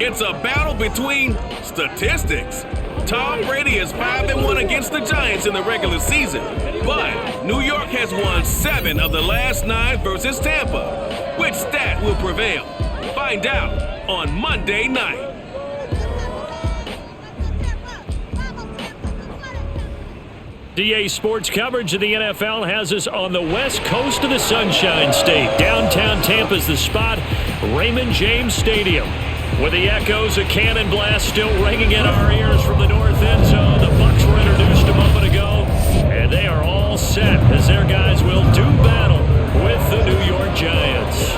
It's a battle between statistics. Tom Brady is 5-1 against the Giants in the regular season, but New York has won 7 of the last 9 versus Tampa. Which stat will prevail? Find out on Monday night. DA Sports coverage of the NFL has us on the west coast of the Sunshine State. Downtown Tampa's the spot, Raymond James Stadium. With the echoes of cannon blast still ringing in our ears from the north end zone, the Bucs were introduced a moment ago, and they are all set as their guys will do battle with the New York Giants.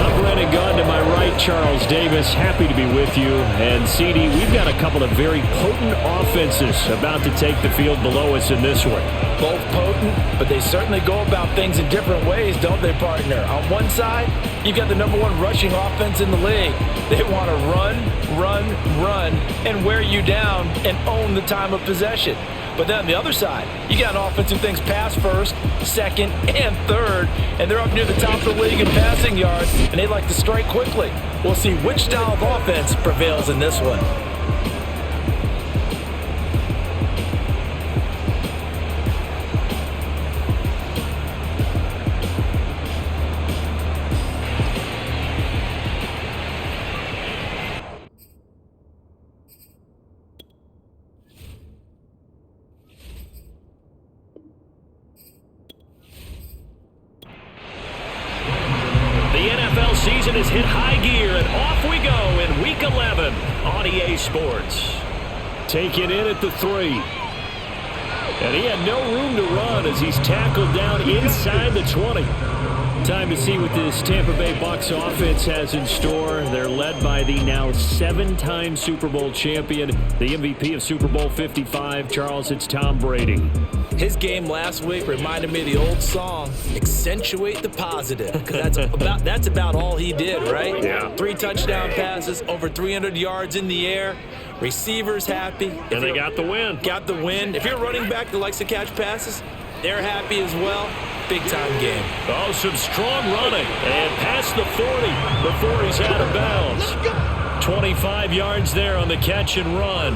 I'm Brennan Gunn to my right, Charles Davis. Happy to be with you. And CD, we've got a couple of very potent offenses about to take the field below us in this one. Both potent, but they certainly go about things in different ways, don't they, partner? On one side, you've got the #1 rushing offense in the league. They want to run, and wear you down and own the time of possession. But then on the other side, you got an offense who thinks pass first, second, and third, and they're up near the top of the league in passing yards, and they like to strike quickly. We'll see which style of offense prevails in this one. Season has hit high gear, and off we go in Week 11 on EA Sports. Taken in at the 3. And he had no room to run as he's tackled down inside the 20. Time to see what this Tampa Bay Bucs offense has in store. They're led by the now 7-time Super Bowl champion, the MVP of Super Bowl 55. Charles, it's Tom Brady. His game last week reminded me of the old song, accentuate the positive, because that's about all he did, right? Yeah. 3 touchdown passes, over 300 yards in the air, receivers happy. And they got the win. Got the win. If you're a running back that likes to catch passes, they're happy as well. Big-time game. Oh, some strong running, and past the 40 before he's out of bounds. 25 yards there on the catch and run.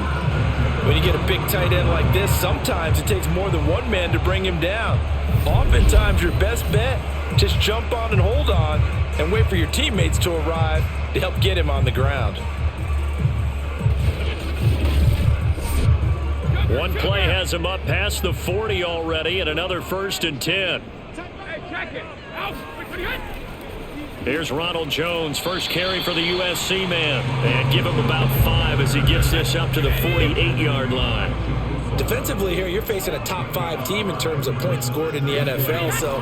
When you get a big tight end like this, sometimes it takes more than one man to bring him down. Oftentimes, your best bet, just jump on and hold on and wait for your teammates to arrive to help get him on the ground. One play has him up past the 40 already, and another 1st and 10. Here's Ronald Jones, first carry for the USC man. And give him about 5 as he gets this up to the 48-yard line. Defensively here, you're facing a top 5 team in terms of points scored in the NFL. So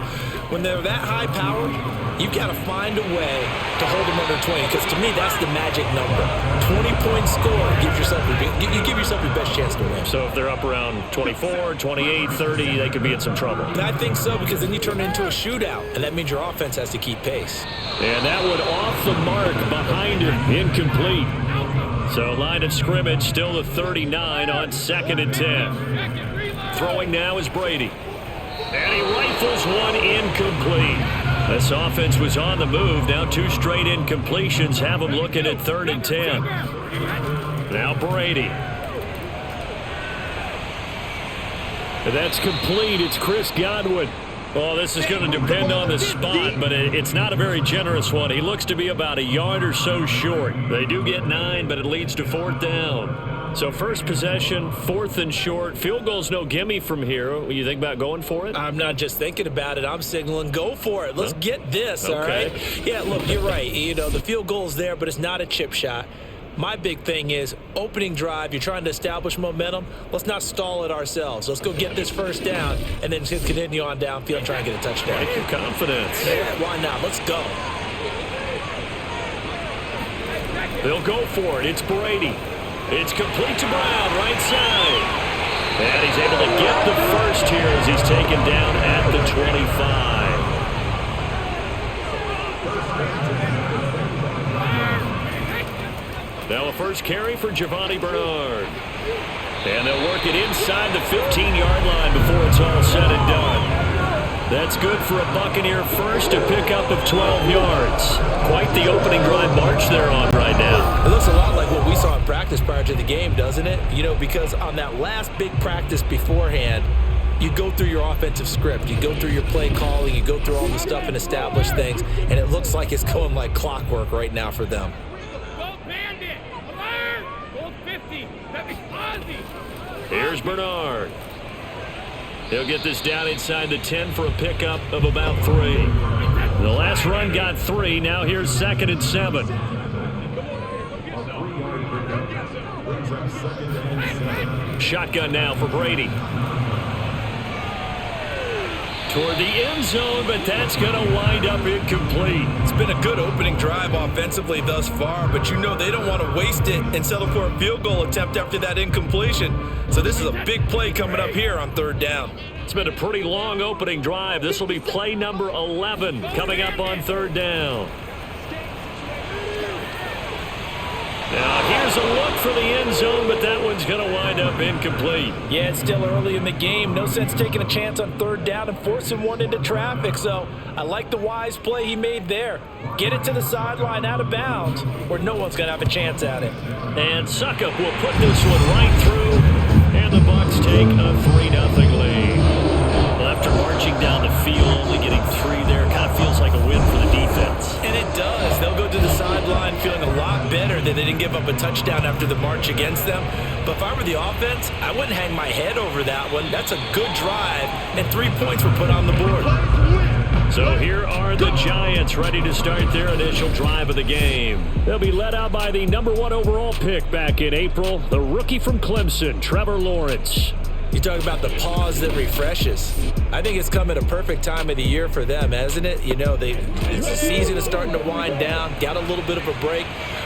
when they're that high powered, you've got to find a way to hold them under 20. Because to me, that's the magic number. 20-point score gives yourself you give yourself your best chance to win. So if they're up around 24, 28, 30, they could be in some trouble. I think so, because then you turn it into a shootout, and that means your offense has to keep pace. And that one off the mark behind him, incomplete. So line of scrimmage still the 39 on 2nd and 10. Throwing now is Brady. And he rifles one incomplete. This offense was on the move. Now 2 straight incompletions have them looking at 3rd and 10. Now Brady. And that's complete. It's Chris Godwin. Well, this is going to depend on the spot, but it's not a very generous one. He looks to be about a yard or so short. They do get 9, but it leads to 4th down. So first possession, 4th and short. Field goal's no gimme from here. You think about going for it? I'm not just thinking about it. I'm signaling go for it. Let's get this, all right? Yeah, look, you're right. You know, the field goal's there, but it's not a chip shot. My big thing is opening drive. You're trying to establish momentum. Let's not stall it ourselves. Let's go get this first down and then just continue on downfield and try and get a touchdown. Like your confidence. Yeah, why not? Let's go. They'll go for it. It's Brady. It's complete to Brown, right side. And he's able to get the first here as he's taken down at the 25. Now a first carry for Giovanni Bernard. And they'll work it inside the 15-yard line before it's all said and done. That's good for a Buccaneer first, a pickup of 12 yards. Quite the opening drive march they're on right now. It looks a lot like what we saw in practice prior to the game, doesn't it? You know, because on that last big practice beforehand, you go through your offensive script, you go through your play calling, you go through all the stuff and establish things, and it looks like it's going like clockwork right now for them. Here's Bernard. He'll get this down inside the 10 for a pickup of about 3. The last run got 3. Now here's 2nd and 7. Shotgun now for Brady. Toward the end zone, but that's going to wind up incomplete. It's been a good opening drive offensively thus far, but you know they don't want to waste it and settle for a field goal attempt after that incompletion. So this is a big play coming up here on 3rd down. It's been a pretty long opening drive. This will be play number 11 coming up on 3rd down. Now here's a look for the end zone, but that one's going to wind up incomplete. Yeah, it's still early in the game. No sense taking a chance on 3rd down and forcing one into traffic. So I like the wise play he made there. Get it to the sideline out of bounds where no one's going to have a chance at it. And Suckup will put this one right through, and the Bucs take a 3-0 lead. Well, after marching down the field, only getting 3 there, kind of feels like a win for the defense. And it does. They'll go to the sideline feeling a lot better that they didn't give up a touchdown after the march against them. But if I were the offense, I wouldn't hang my head over that one. That's a good drive, and 3 points were put on the board. So here are the Giants ready to start their initial drive of the game. They'll be led out by the #1 overall pick back in April, the rookie from Clemson, Trevor Lawrence. You talk about the pause that refreshes. I think it's come at a perfect time of the year for them, hasn't it? You know, the season is starting to wind down, got a little bit of a break.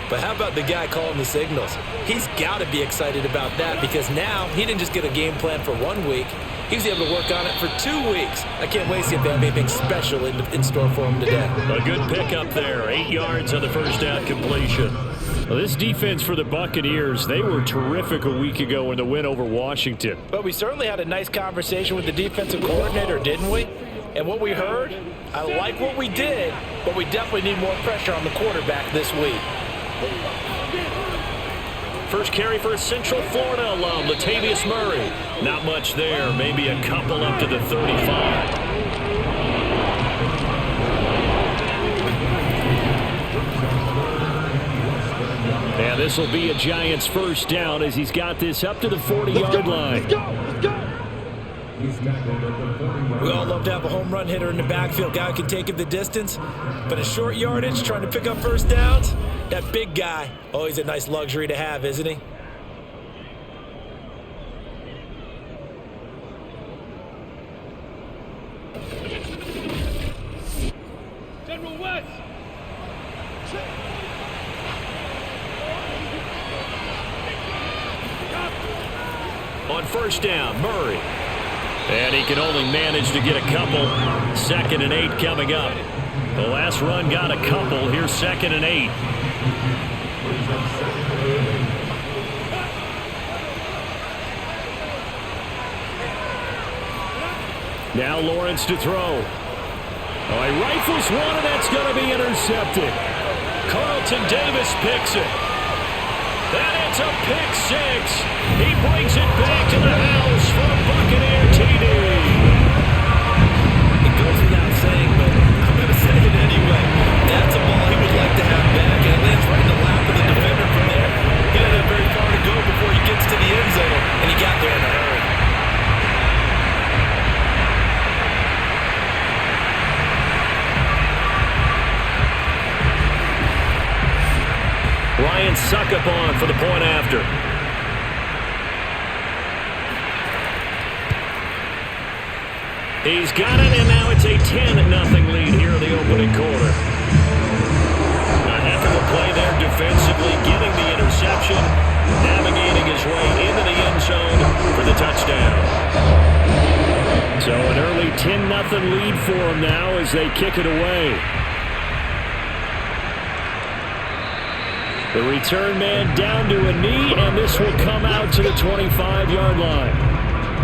But how about the guy calling the signals? He's got to be excited about that because now he didn't just get a game plan for 1 week. He was able to work on it for 2 weeks. I can't wait to see if they have anything special in store for him today. A good pickup there, 8 yards on the first down completion. Well, this defense for the Buccaneers, they were terrific a week ago in the win over Washington. But we certainly had a nice conversation with the defensive coordinator, didn't we? And what we heard, I like what we did, but we definitely need more pressure on the quarterback this week. First carry for a Central Florida alum, Latavius Murray. Not much there, maybe a couple up to the 35. And this will be a Giants first down as he's got this up to the 40-yard line. Let's go. We all love to have a home run hitter in the backfield. Guy who can take it the distance. But at short yardage, trying to pick up first downs, that big guy, always a nice luxury to have, isn't he? General West. On first down, Murray. And he can only manage to get a couple. 2nd and 8 coming up. The last run got a couple. Here's 2nd and 8. Now Lawrence to throw. Oh, he rifles one, and that's going to be intercepted. Carlton Davis picks it. And it's a pick 6. He brings it back to the house for a Buccaneer TD. It goes without saying, but I'm going to say it anyway. That's a ball he would like to have back, and it lands right in the lap of the defender from there. He doesn't have very far to go before he gets to the end zone, and he got there in a hurry. Ryan Suckup on for the point after. He's got it, and now it's a 10-0 lead here in the opening quarter. A heck of a play there defensively, getting the interception, navigating his way into the end zone for the touchdown. So an early 10-0 lead for him now as they kick it away. The return man down to a knee, and this will come out to the 25-yard line.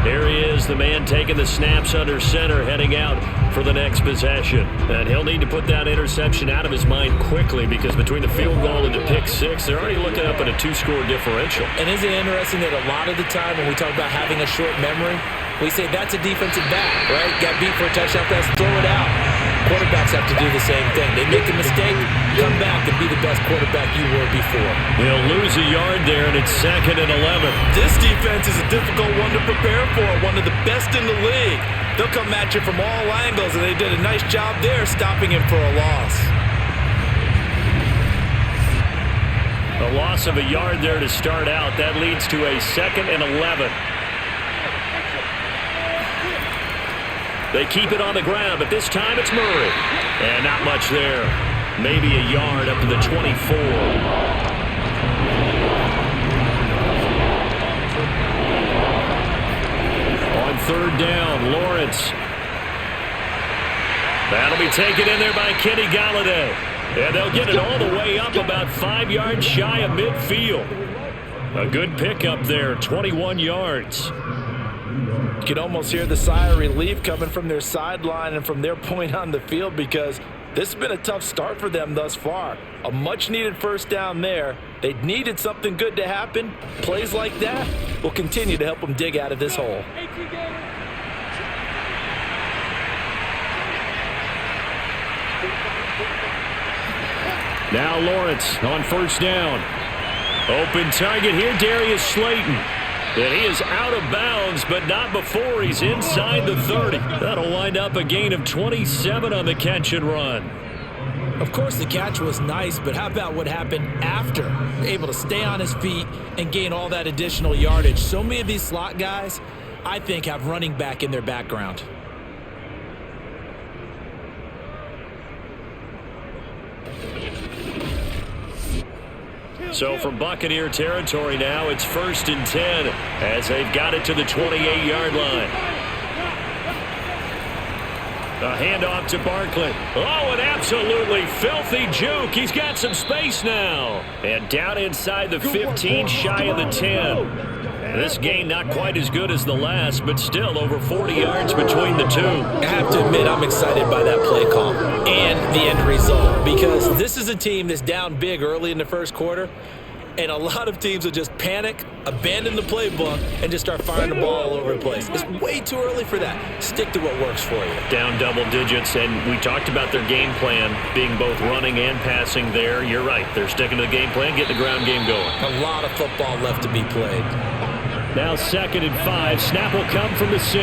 There he is, the man taking the snaps under center, heading out for the next possession. And he'll need to put that interception out of his mind quickly because between the field goal and the pick six, they're already looking up at a 2-score differential. And isn't it interesting that a lot of the time when we talk about having a short memory, we say that's a defensive back, right? Got beat for a touchdown pass, throw it out. Quarterbacks have to do the same thing. They make a mistake, come back and be the best quarterback you were before. They'll lose a yard there, and it's 2nd and 11. This defense is a difficult one to prepare for, one of the best in the league. They'll come at you from all angles, and they did a nice job there stopping him for a loss. A loss of a yard there to start out. That leads to a 2nd and 11. They keep it on the ground, but this time it's Murray. And not much there. Maybe a yard up to the 24. On 3rd down, Lawrence. That'll be taken in there by Kenny Golladay. And they'll get it all the way up about 5 yards shy of midfield. A good pickup there, 21 yards. You can almost hear the sigh of relief coming from their sideline and from their point on the field because this has been a tough start for them thus far. A much-needed first down there. They needed something good to happen. Plays like that will continue to help them dig out of this hole. Now Lawrence on 1st down. Open target here, Darius Slayton. And he is out of bounds, but not before he's inside the 30. That'll wind up a gain of 27 on the catch and run. Of course, the catch was nice, but how about what happened after? Able to stay on his feet and gain all that additional yardage. So many of these slot guys, I think, have running back in their background. So from Buccaneer territory now, it's 1st and 10 as they've got it to the 28-yard line. A handoff to Barkley. Oh, an absolutely filthy juke. He's got some space now. And down inside the 15, shy of the 10. This gain not quite as good as the last, but still over 40 yards between the two. I have to admit, I'm excited by that play call and the end result because this is a team that's down big early in the first quarter, and a lot of teams will just panic, abandon the playbook, and just start firing the ball all over the place. It's way too early for that. Stick to what works for you. Down double digits, and we talked about their game plan being both running and passing there. You're right. They're sticking to the game plan, getting the ground game going. A lot of football left to be played. Now 2nd and 5. Snap will come from the 6. A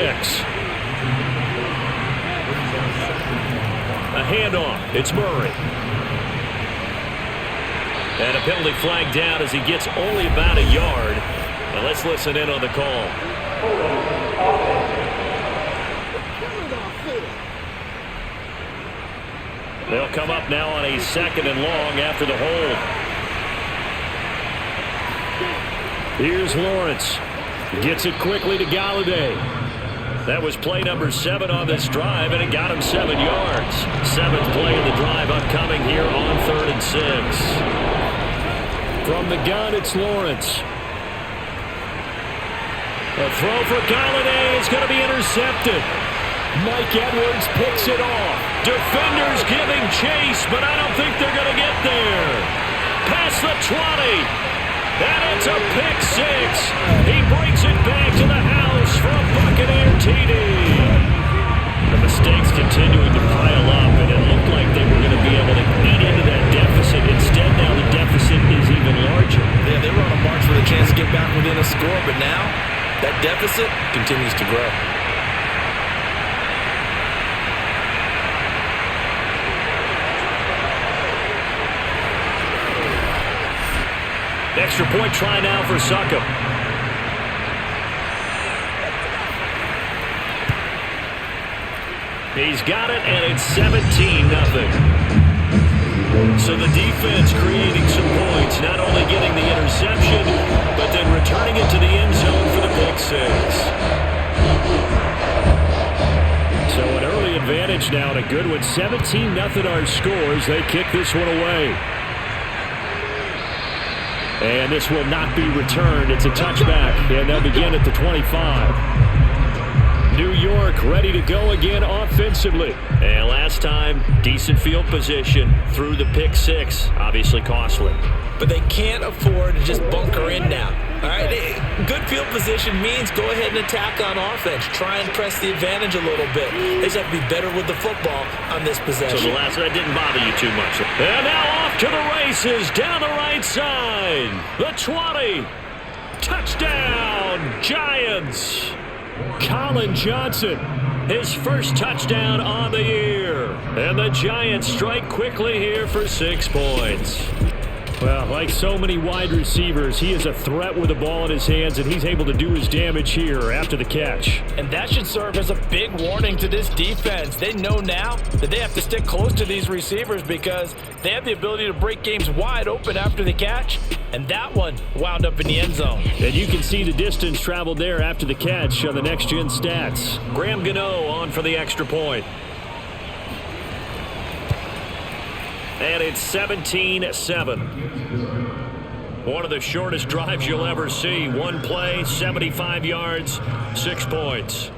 handoff. It's Murray. And a penalty flag down as he gets only about a yard. Now let's listen in on the call. They'll come up now on a 2nd and long after the hold. Here's Lawrence. Gets it quickly to Golladay. That was play number 7 on this drive, and it got him 7 yards. 7th play of the drive upcoming here on 3rd and 6. From the gun, it's Lawrence. A throw for Golladay is going to be intercepted. Mike Edwards picks it off. Defenders giving chase, but I don't think they're going to get there. Past the 20. And it's a pick 6. He brings it back to the house for a Buccaneer TD. The mistakes continuing to pile up, and it looked like they were going to be able to eat into that deficit. Instead, now the deficit is even larger. Yeah, they were on a march with a chance to get back within a score, but now that deficit continues to grow. Extra point try now for Succop. He's got it, and it's 17-0. So the defense creating some points, not only getting the interception, but then returning it to the end zone for the pick 6. So an early advantage now, and a good one. 17-0 our scores. They kick this one away. And this will not be returned. It's a touchback, and they'll begin at the 25. New York ready to go again offensively. And last time, decent field position through the pick six. Obviously costly. But they can't afford to just bunker in now. All right, good field position means go ahead and attack on offense. Try and press the advantage a little bit. They just have to be better with the football on this possession. So the last one didn't bother you too much. And now off to the races down the right side. The 20. Touchdown, Giants. Colin Johnson, his first touchdown on the year. And the Giants strike quickly here for 6 points. Well, like so many wide receivers, he is a threat with the ball in his hands, and he's able to do his damage here after the catch. And that should serve as a big warning to this defense. They know now that they have to stick close to these receivers because they have the ability to break games wide open after the catch, and that one wound up in the end zone. And you can see the distance traveled there after the catch on the next-gen stats. Graham Gano on for the extra point. And it's 17-7. One of the shortest drives you'll ever see. One play, 75 yards, 6 points.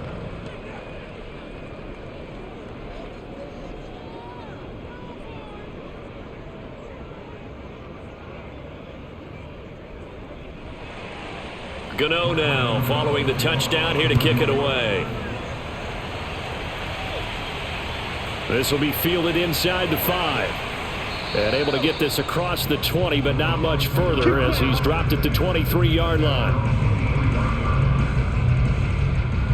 Gano now following the touchdown here to kick it away. This will be fielded inside the 5. And able to get this across the 20, but not much further as he's dropped at the 23-yard line.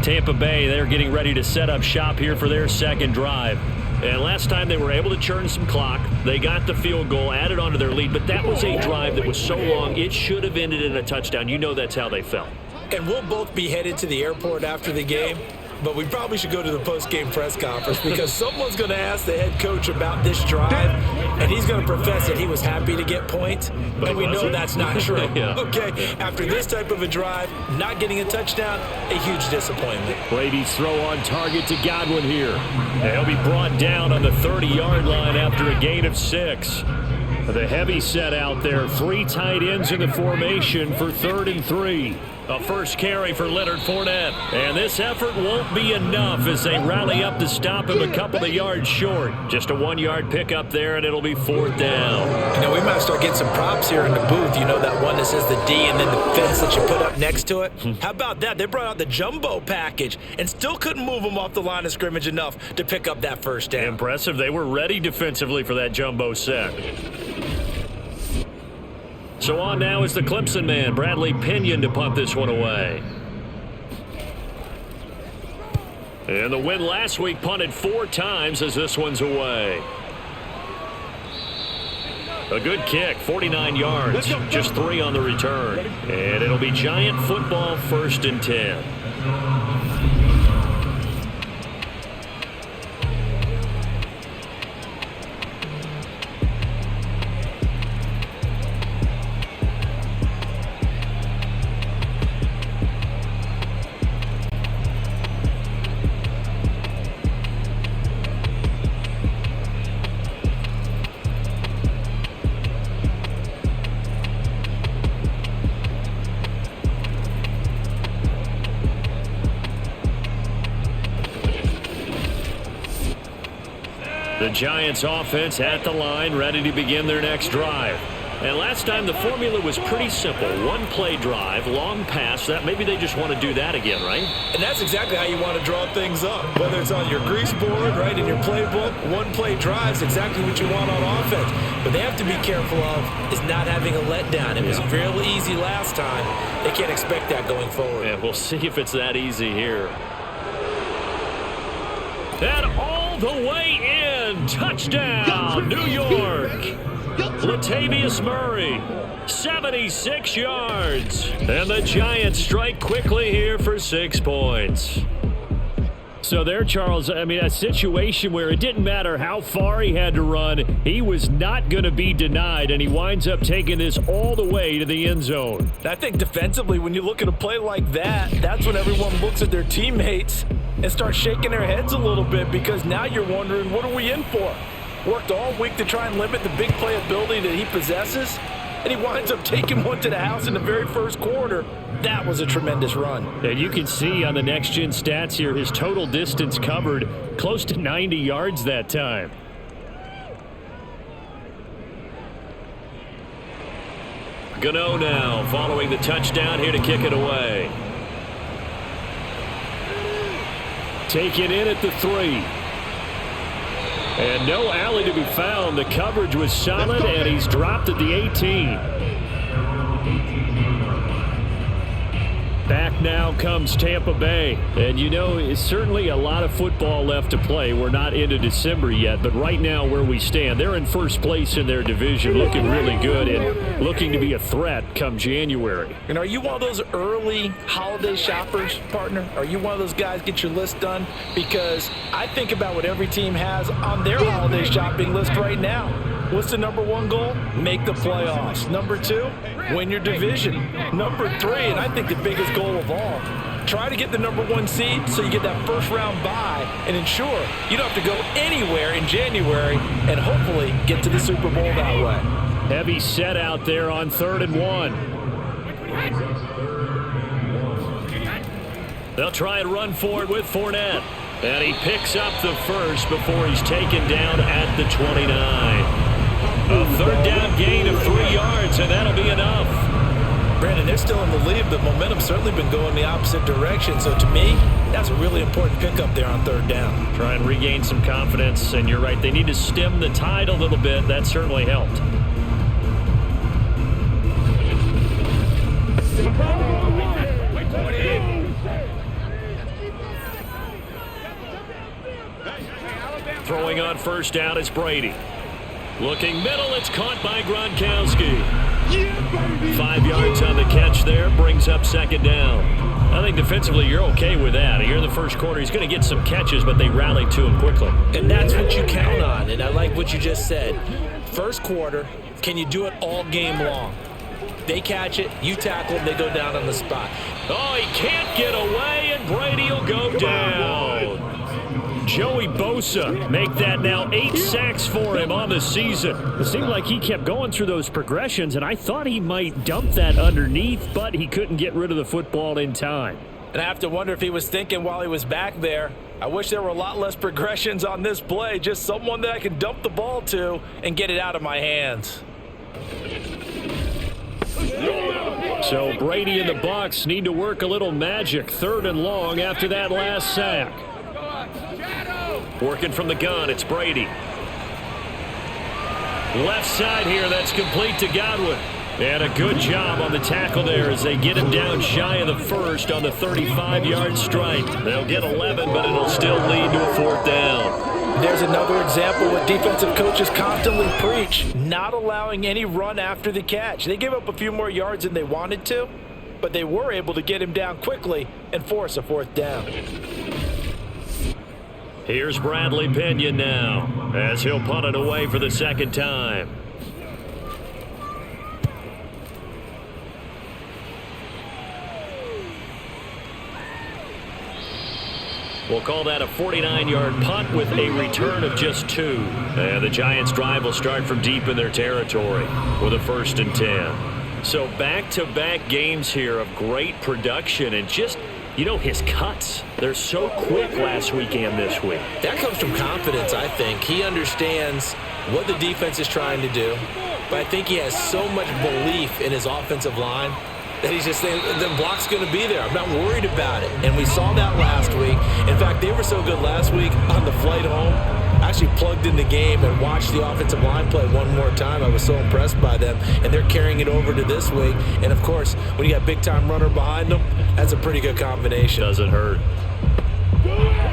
Tampa Bay, they're getting ready to set up shop here for their second drive. And last time they were able to churn some clock. They got the field goal, added onto their lead, but that was a drive that was so long it should have ended in a touchdown. You know that's how they felt. And we'll both be headed to the airport after the game. But we probably should go to the post-game press conference because someone's going to ask the head coach about this drive, and he's going to profess that he was happy to get points, and we know that's not true. Yeah. Okay, after this type of a drive, not getting a touchdown, a huge disappointment. Brady's throw on target to Godwin here. He'll be brought down on the 30-yard line after a gain of 6. The heavy set out there, 3 tight ends in the formation for 3rd and 3. A first carry for Leonard Fournette. And this effort won't be enough as they rally up to stop him a couple of yards short. Just a 1-yard pickup there, and it'll be 4th down. You know, we might start getting some props here in the booth. You know that one that says the D and then the fence that you put up next to it? How about that? They brought out the jumbo package and still couldn't move them off the line of scrimmage enough to pick up that first down. Impressive. They were ready defensively for that jumbo set. So on now is the Clemson man, Bradley Pinion, to punt this one away. And the win last week punted 4 times as this one's away. A good kick, 49 yards, just 3 on the return. And it'll be Giant football, 1st and 10. The Giants offense at the line, ready to begin their next drive. And last time the formula was pretty simple. 1-play drive, long pass. That maybe they just want to do that again, right? And that's exactly how you want to draw things up. Whether it's on your grease board, right, in your playbook, 1-play drive is exactly what you want on offense. But they have to be careful of is not having a letdown. It was real easy last time. They can't expect that going forward. Yeah, we'll see if it's that easy here. And all the way in. Touchdown, New York. Latavius Murray, 76 yards. And the Giants strike quickly here for 6 points. So there, Charles, I mean, a situation where it didn't matter how far he had to run, he was not going to be denied, and he winds up taking this all the way to the end zone. I think defensively, when you look at a play like that, that's when everyone looks at their teammates and starts shaking their heads a little bit because now you're wondering, what are we in for? Worked all week to try and limit the big play ability that he possesses, and he winds up taking one to the house in the very first quarter That was a tremendous run. And you can see on the next-gen stats here, his total distance covered close to 90 yards that time. Gano now following the touchdown here to kick it away. Taken in at the 3. And no alley to be found. The coverage was solid, and he's dropped at the 18. Back now comes Tampa Bay. And you know, it's certainly a lot of football left to play. We're not into December yet, but right now where we stand, they're in first place in their division, looking really good and looking to be a threat come January. And are you one of those early holiday shoppers, partner? Are you one of those guys get your list done? Because I think about what every team has on their holiday shopping list right now. What's the number 1 goal? Make the playoffs. Number 2, win your division. Number 3, and I think the biggest goal of all, try to get the number 1 seed so you get that first round bye and ensure you don't have to go anywhere in January and hopefully get to the Super Bowl that way. Heavy set out there on 3rd and 1. They'll try and run for it with Fournette. And he picks up the first before he's taken down at the 29. A 3rd down gain of 3 yards, and that'll be enough. Brandon, they're still in the lead, but momentum's certainly been going the opposite direction. So to me, that's a really important pickup there on 3rd down. Try and regain some confidence, and you're right. They need to stem the tide a little bit. That certainly helped. Throwing on 1st down is Brady. Looking middle, it's caught by Gronkowski. 5 yards on the catch there, brings up 2nd down. I think defensively you're okay with that. Here in the first quarter, he's going to get some catches, but they rallied to him quickly. And that's what you count on, and I like what you just said. First quarter, can you do it all game long? They catch it, you tackle them, they go down on the spot. Oh, he can't get away, and Brady will go down. Joey Bosa make that now 8 sacks for him on the season. It seemed like he kept going through those progressions, and I thought he might dump that underneath, but he couldn't get rid of the football in time. And I have to wonder if he was thinking while he was back there, I wish there were a lot less progressions on this play, just someone that I can dump the ball to and get it out of my hands. So Brady and the Bucs need to work a little magic. 3rd and long after that last sack. Working from the gun, it's Brady. Left side here, that's complete to Godwin. And a good job on the tackle there as they get him down shy of the first on the 35-yard strike. They'll get 11, but it'll still lead to a 4th down. There's another example what defensive coaches constantly preach, not allowing any run after the catch. They gave up a few more yards than they wanted to, but they were able to get him down quickly and force a 4th down. Here's Bradley Pinion now as he'll punt it away for the 2nd time. We'll call that a 49-yard punt with a return of just 2. And the Giants' drive will start from deep in their territory with a 1st and 10. So back-to-back games here of great production and just, you know, his cuts. They're so quick last week and this week. That comes from confidence, I think. He understands what the defense is trying to do, but I think he has so much belief in his offensive line that he's just saying, the block's going to be there. I'm not worried about it. And we saw that last week. In fact, they were so good last week on the flight home. I actually plugged in the game and watched the offensive line play one more time. I was so impressed by them. And they're carrying it over to this week. And, of course, when you got a big-time runner behind them, that's a pretty good combination. Doesn't hurt.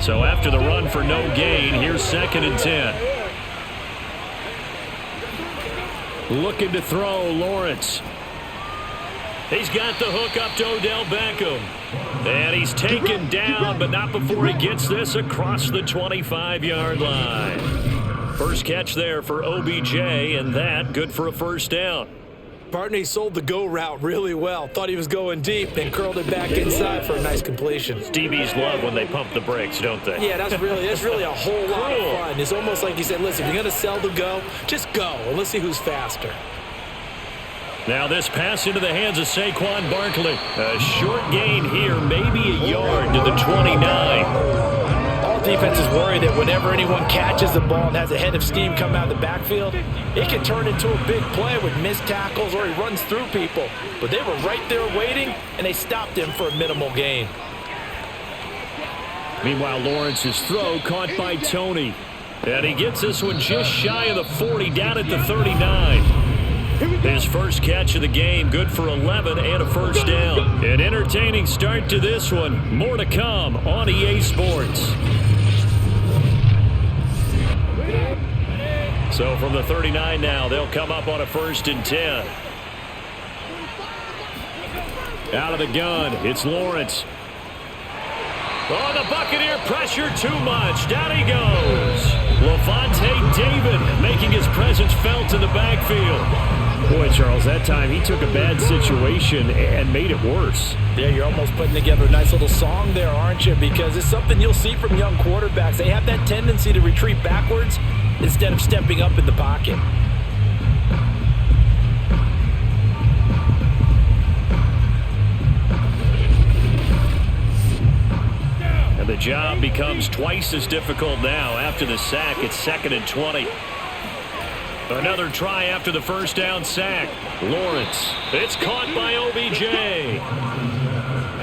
So after the run for no gain, here's 2nd and 10. Looking to throw, Lawrence. He's got the hook up to Odell Beckham. And he's taken down, but not before he gets this across the 25-yard line. First catch there for OBJ, and that good for a 1st down. Partner, he sold the go route really well. Thought he was going deep and curled it back inside for a nice completion. DBs love when they pump the brakes, don't they? Yeah, that's really a whole lot of fun. It's almost like you said, listen, if you're going to sell the go, just go, and let's see who's faster. Now this pass into the hands of Saquon Barkley. A short gain here, maybe a yard to the 29. All defenses worry that whenever anyone catches the ball and has a head of steam come out of the backfield, it can turn into a big play with missed tackles or he runs through people. But they were right there waiting, and they stopped him for a minimal gain. Meanwhile, Lawrence's throw caught by Tony. And he gets this one just shy of the 40, down at the 39. His first catch of the game, good for 11 and a first down. An entertaining start to this one. More to come on EA Sports. So from the 39 now, they'll come up on a 1st and 10. Out of the gun, it's Lawrence. Oh, the Buccaneer pressure too much. Down he goes. Levante David making his presence felt in the backfield. Boy, Charles, that time he took a bad situation and made it worse. Yeah, you're almost putting together a nice little song there, aren't you? Because it's something you'll see from young quarterbacks. They have that tendency to retreat backwards instead of stepping up in the pocket. And the job becomes twice as difficult now after the sack. It's 2nd and 20. Another try after the first down sack. Lawrence. It's caught by OBJ.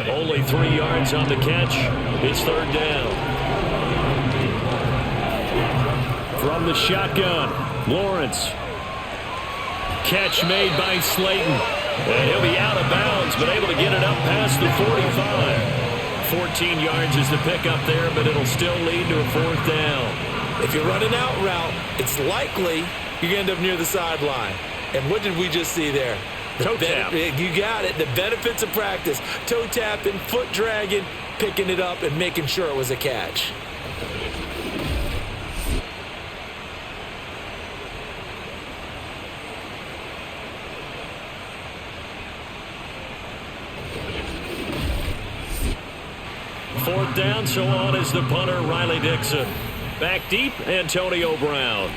Only 3 yards on the catch. It's 3rd down. From the shotgun, Lawrence. Catch made by Slayton. And he'll be out of bounds, but able to get it up past the 45. 14 yards is the pickup there, but it'll still lead to a 4th down. If you run an out route, it's likely you're going to end up near the sideline. And what did we just see there? Toe tap. You got it. The benefits of practice. Toe tapping, foot dragging, picking it up, and making sure it was a catch. Fourth down, so on is the punter, Riley Dixon. Back deep, Antonio Brown.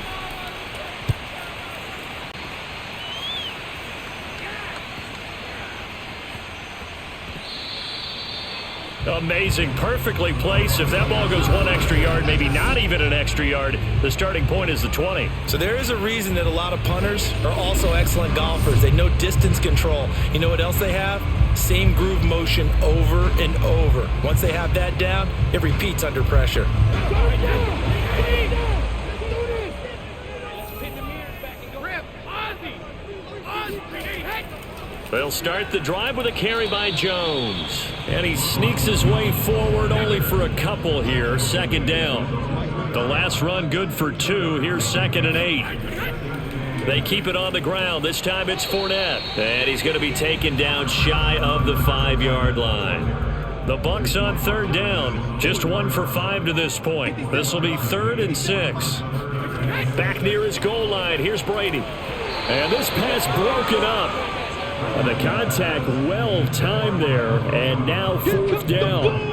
Amazing, perfectly placed. If that ball goes 1 extra yard, maybe not even an extra yard, the starting point is the 20. So there is a reason that a lot of punters are also excellent golfers. They know distance control. You know what else they have? Same groove motion over and over. Once they have that down, it repeats under pressure. They'll start the drive with a carry by Jones. And he sneaks his way forward only for a couple here. 2nd down. The last run good for 2. Here's 2nd and 8. They keep it on the ground. This time it's Fournette. And he's going to be taken down shy of the 5-yard line. The Bucs on 3rd down. Just 1 for 5 to this point. This will be 3rd and 6. Back near his goal line. Here's Brady. And this pass broken up. And the contact well timed there, and now 4th down.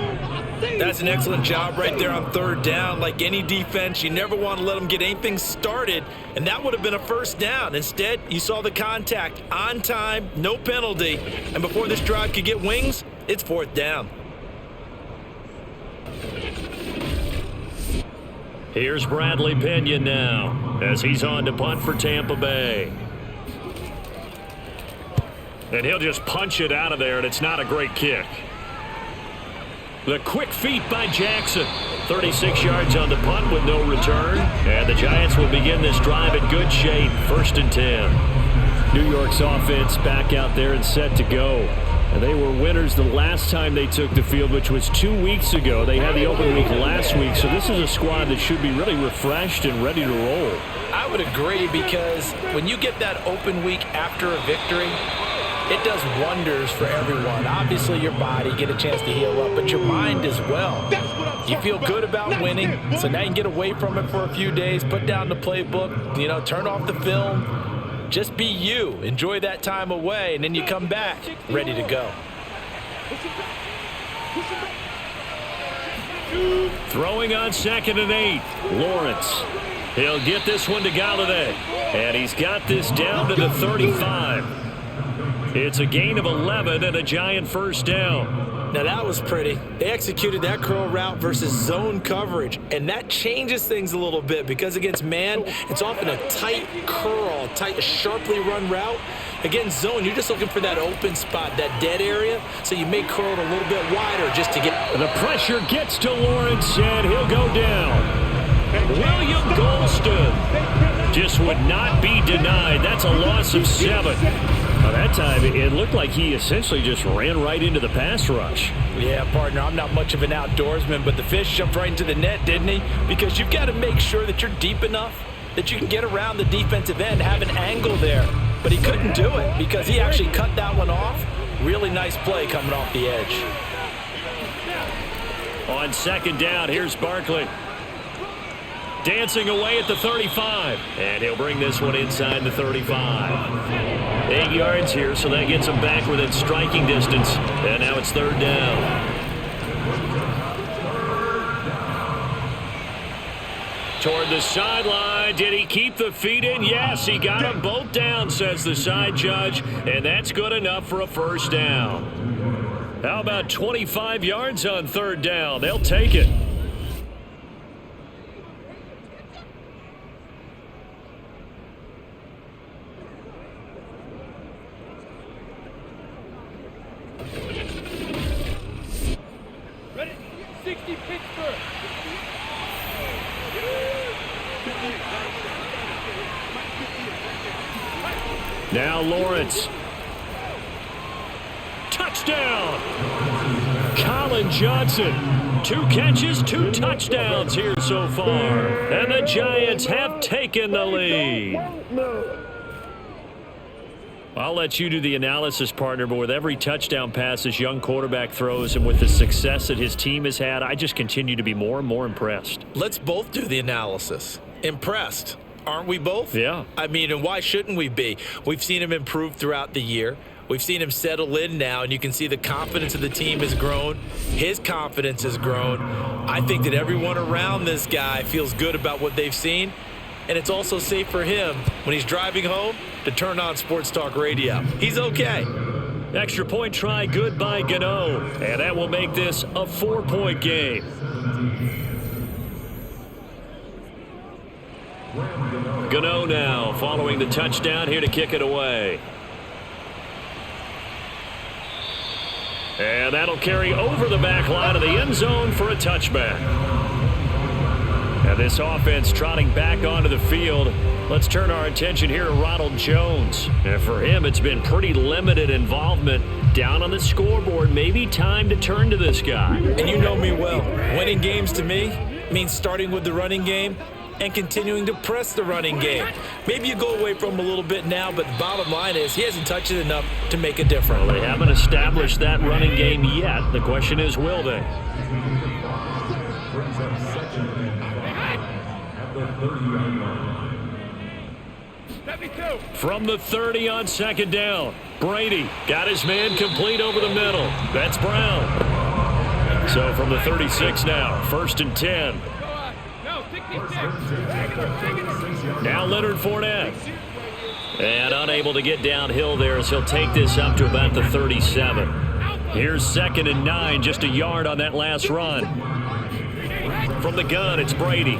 That's an excellent job right there on 3rd down. Like any defense, you never want to let them get anything started, and that would have been a 1st down. Instead, you saw the contact on time, no penalty, and before this drive could get wings, it's 4th down. Here's Bradley Pinion now, as he's on to punt for Tampa Bay. And he'll just punch it out of there, and it's not a great kick. The quick feet by Jackson. 36 yards on the punt with no return. And the Giants will begin this drive in good shape. 1st and 10. New York's offense back out there and set to go. And they were winners the last time they took the field, which was 2 weeks ago. They had the open week last week, so this is a squad that should be really refreshed and ready to roll. I would agree, because when you get that open week after a victory, it does wonders for everyone. Obviously, your body, get a chance to heal up, but your mind as well. You feel good about winning, so now you can get away from it for a few days, put down the playbook, turn off the film. Just be you. Enjoy that time away, and then you come back ready to go. Throwing on 2nd and 8. Lawrence. He'll get this one to Galladay. And he's got this down to the 35. It's a gain of 11 and a Giant first down. Now that was pretty. They executed that curl route versus zone coverage, and that changes things a little bit because against man, it's often a tight curl, tight, sharply run route. Against zone, you're just looking for that open spot, that dead area, so you may curl it a little bit wider just to get... The pressure gets to Lawrence, and he'll go down. William Golston just would not be denied. That's a loss of 7. By that time, it looked like he essentially just ran right into the pass rush. Yeah, partner, I'm not much of an outdoorsman, but the fish jumped right into the net, didn't he? Because you've got to make sure that you're deep enough that you can get around the defensive end, have an angle there. But he couldn't do it because he actually cut that one off. Really nice play coming off the edge. On second down, here's Barkley. Dancing away at the 35. And he'll bring this one inside the 35. 8 yards here, so that gets him back within striking distance. And now it's third down. Toward the sideline. Did he keep the feet in? Yes, he got them both down, says the side judge. And that's good enough for a first down. How about 25 yards on third down? They'll take it. Ready? 60 Pittsburgh. Now Lawrence. Touchdown! Colin Johnson. 2 catches, 2 touchdowns here so far. And the Giants have taken the lead. I'll let you do the analysis, partner, but with every touchdown pass this young quarterback throws and with the success that his team has had, I just continue to be more and more impressed. Let's both do the analysis. Impressed. Aren't we both? Yeah. I mean, and why shouldn't we be? We've seen him improve throughout the year. We've seen him settle in now, and you can see the confidence of the team has grown. His confidence has grown. I think that everyone around this guy feels good about what they've seen, and it's also safe for him when he's driving home to turn on Sports Talk Radio. He's okay. Extra point try good by Gano, and that will make this a 4-point game. Gano now following the touchdown here to kick it away. And that'll carry over the back line of the end zone for a touchback. And this offense trotting back onto the field. Let's turn our attention here to Ronald Jones. And for him, it's been pretty limited involvement down on the scoreboard. Maybe time to turn to this guy. And you know me well. Winning games to me means starting with the running game and continuing to press the running game. Maybe you go away from him a little bit now, but the bottom line is he hasn't touched it enough to make a difference. Well, they haven't established that running game yet. The question is, will they? From the 30 on second down, Brady got his man complete over the middle. That's Brown. So from the 36 now, 1st and 10. Now Leonard Fournette. And unable to get downhill there as he'll take this up to about the 37. Here's 2nd and 9, just a yard on that last run. From the gun, it's Brady.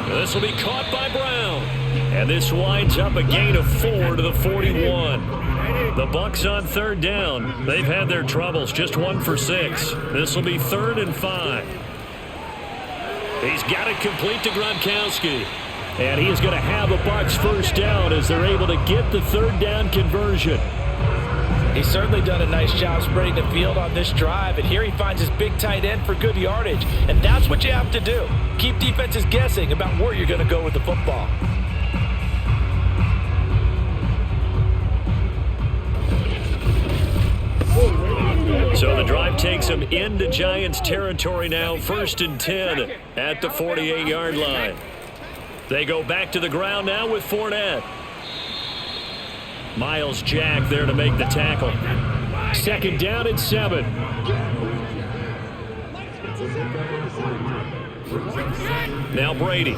This will be caught by Brown. And this winds up a gain of 4 to the 41. The BUCCS on third down. They've had their troubles, just 1 for 6. This will be 3rd and 5. He's got it complete to Gronkowski. And he is going to have a BUCCS first down as they're able to get the 3rd down conversion. He's certainly done a nice job spreading the field on this drive, and here he finds his big tight end for good yardage. And that's what you have to do. Keep defenses guessing about where you're going to go with the football. So the drive takes him into Giants territory now, 1st and 10 at the 48-yard line. They go back to the ground now with Fournette. Miles Jack there to make the tackle. 2nd down and 7. Now Brady.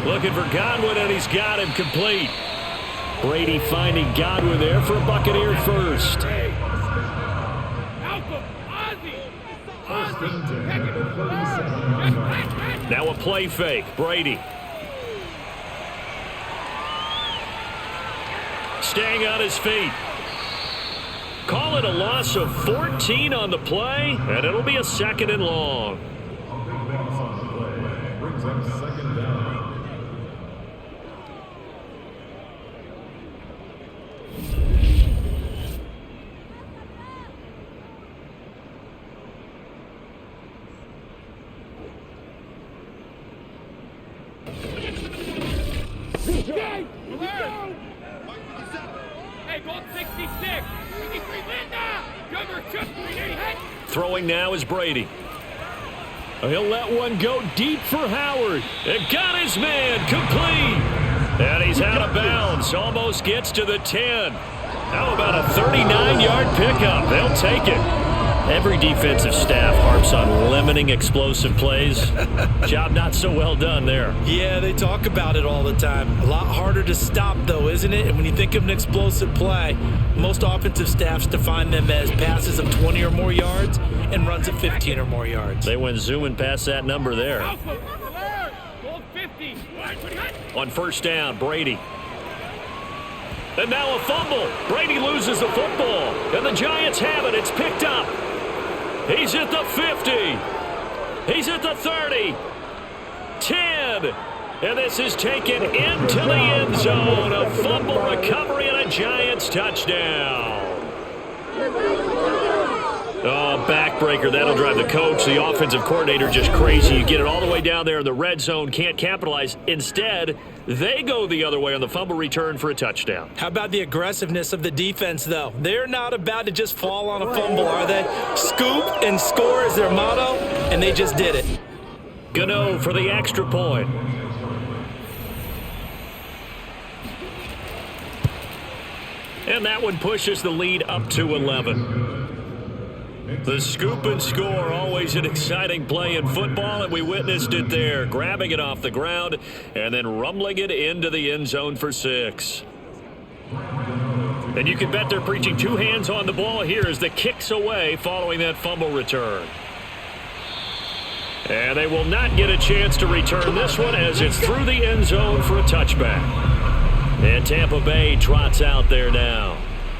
Looking for Godwin, and he's got him complete. Brady finding Godwin there for a Buccaneer first. Now a play fake. Brady. Staying on his feet. Call it a loss of 14 on the play, and it'll be a 2nd and long. Brings up 2nd down. Throwing now is Brady. He'll let one go deep for Howard. It got his man complete. And he's out of bounds. Almost gets to the 10. How about a 39-yard pickup? They'll take it. Every defensive staff harps on limiting explosive plays. Job not so well done there. Yeah, they talk about it all the time. A lot harder to stop, though, isn't it? And when you think of an explosive play, most offensive staffs define them as passes of 20 or more yards and runs of 15 or more yards. They went zooming past that number there. On first down, Brady. And now a fumble. Brady loses the football. And the Giants have it. It's picked up. He's at the 50. He's at the 30. 10. And this is taken into the end zone. A fumble recovery and a Giants touchdown. Oh, backbreaker. That'll drive the coach, the offensive coordinator, just crazy. You get it all the way down there in the red zone, can't capitalize. Instead, they go the other way on the fumble return for a touchdown. How about the aggressiveness of the defense, though? They're not about to just fall on a fumble, are they? Scoop and score is their motto, and they just did it. Gano for the extra point. And that one pushes the lead up to 11. The scoop and score, always an exciting play in football, and we witnessed it there, grabbing it off the ground and then rumbling it into the end zone for 6. And you can bet they're preaching 2 hands on the ball here as the kick's away following that fumble return. And they will not get a chance to return this one as it's through the end zone for a touchback. And Tampa Bay trots out there now.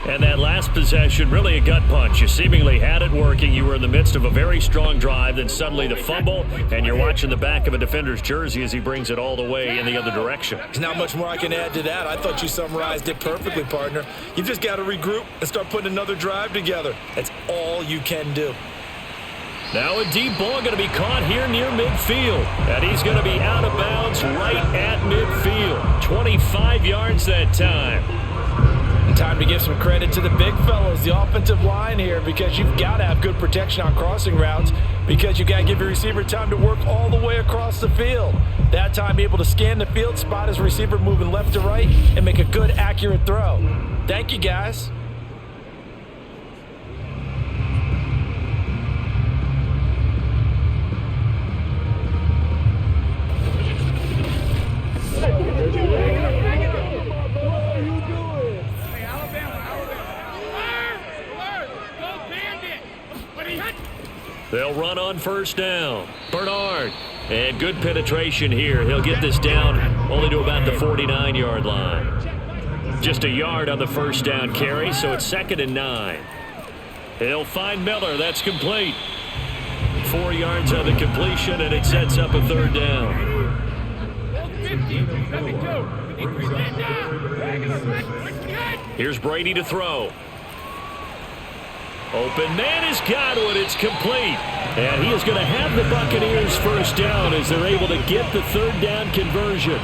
And that last possession, really a gut punch. You seemingly had it working. You were in the midst of a very strong drive. Then suddenly the fumble, and you're watching the back of a defender's jersey as he brings it all the way in the other direction. There's not much more I can add to that. I thought you summarized it perfectly, partner. You've just got to regroup and start putting another drive together. That's all you can do. Now a deep ball going to be caught here near midfield. And he's going to be out of bounds right at midfield. 25 yards that time. Time to give some credit to the big fellows, the offensive line here, because you've got to have good protection on crossing routes because you've got to give your receiver time to work all the way across the field. That time, be able to scan the field, spot his receiver moving left to right, and make a good, accurate throw. Thank you, guys. They'll run on first down. Bernard. And good penetration here. He'll get this down only to about the 49-yard line. Just a yard on the first down carry, so it's 2nd and 9. He'll find Miller. That's complete. 4 yards on the completion, and it sets up a 3rd down. Here's Brady to throw. Open man is Godwin. It's complete. And he is going to have the Buccaneers first down as they're able to get the 3rd down conversion.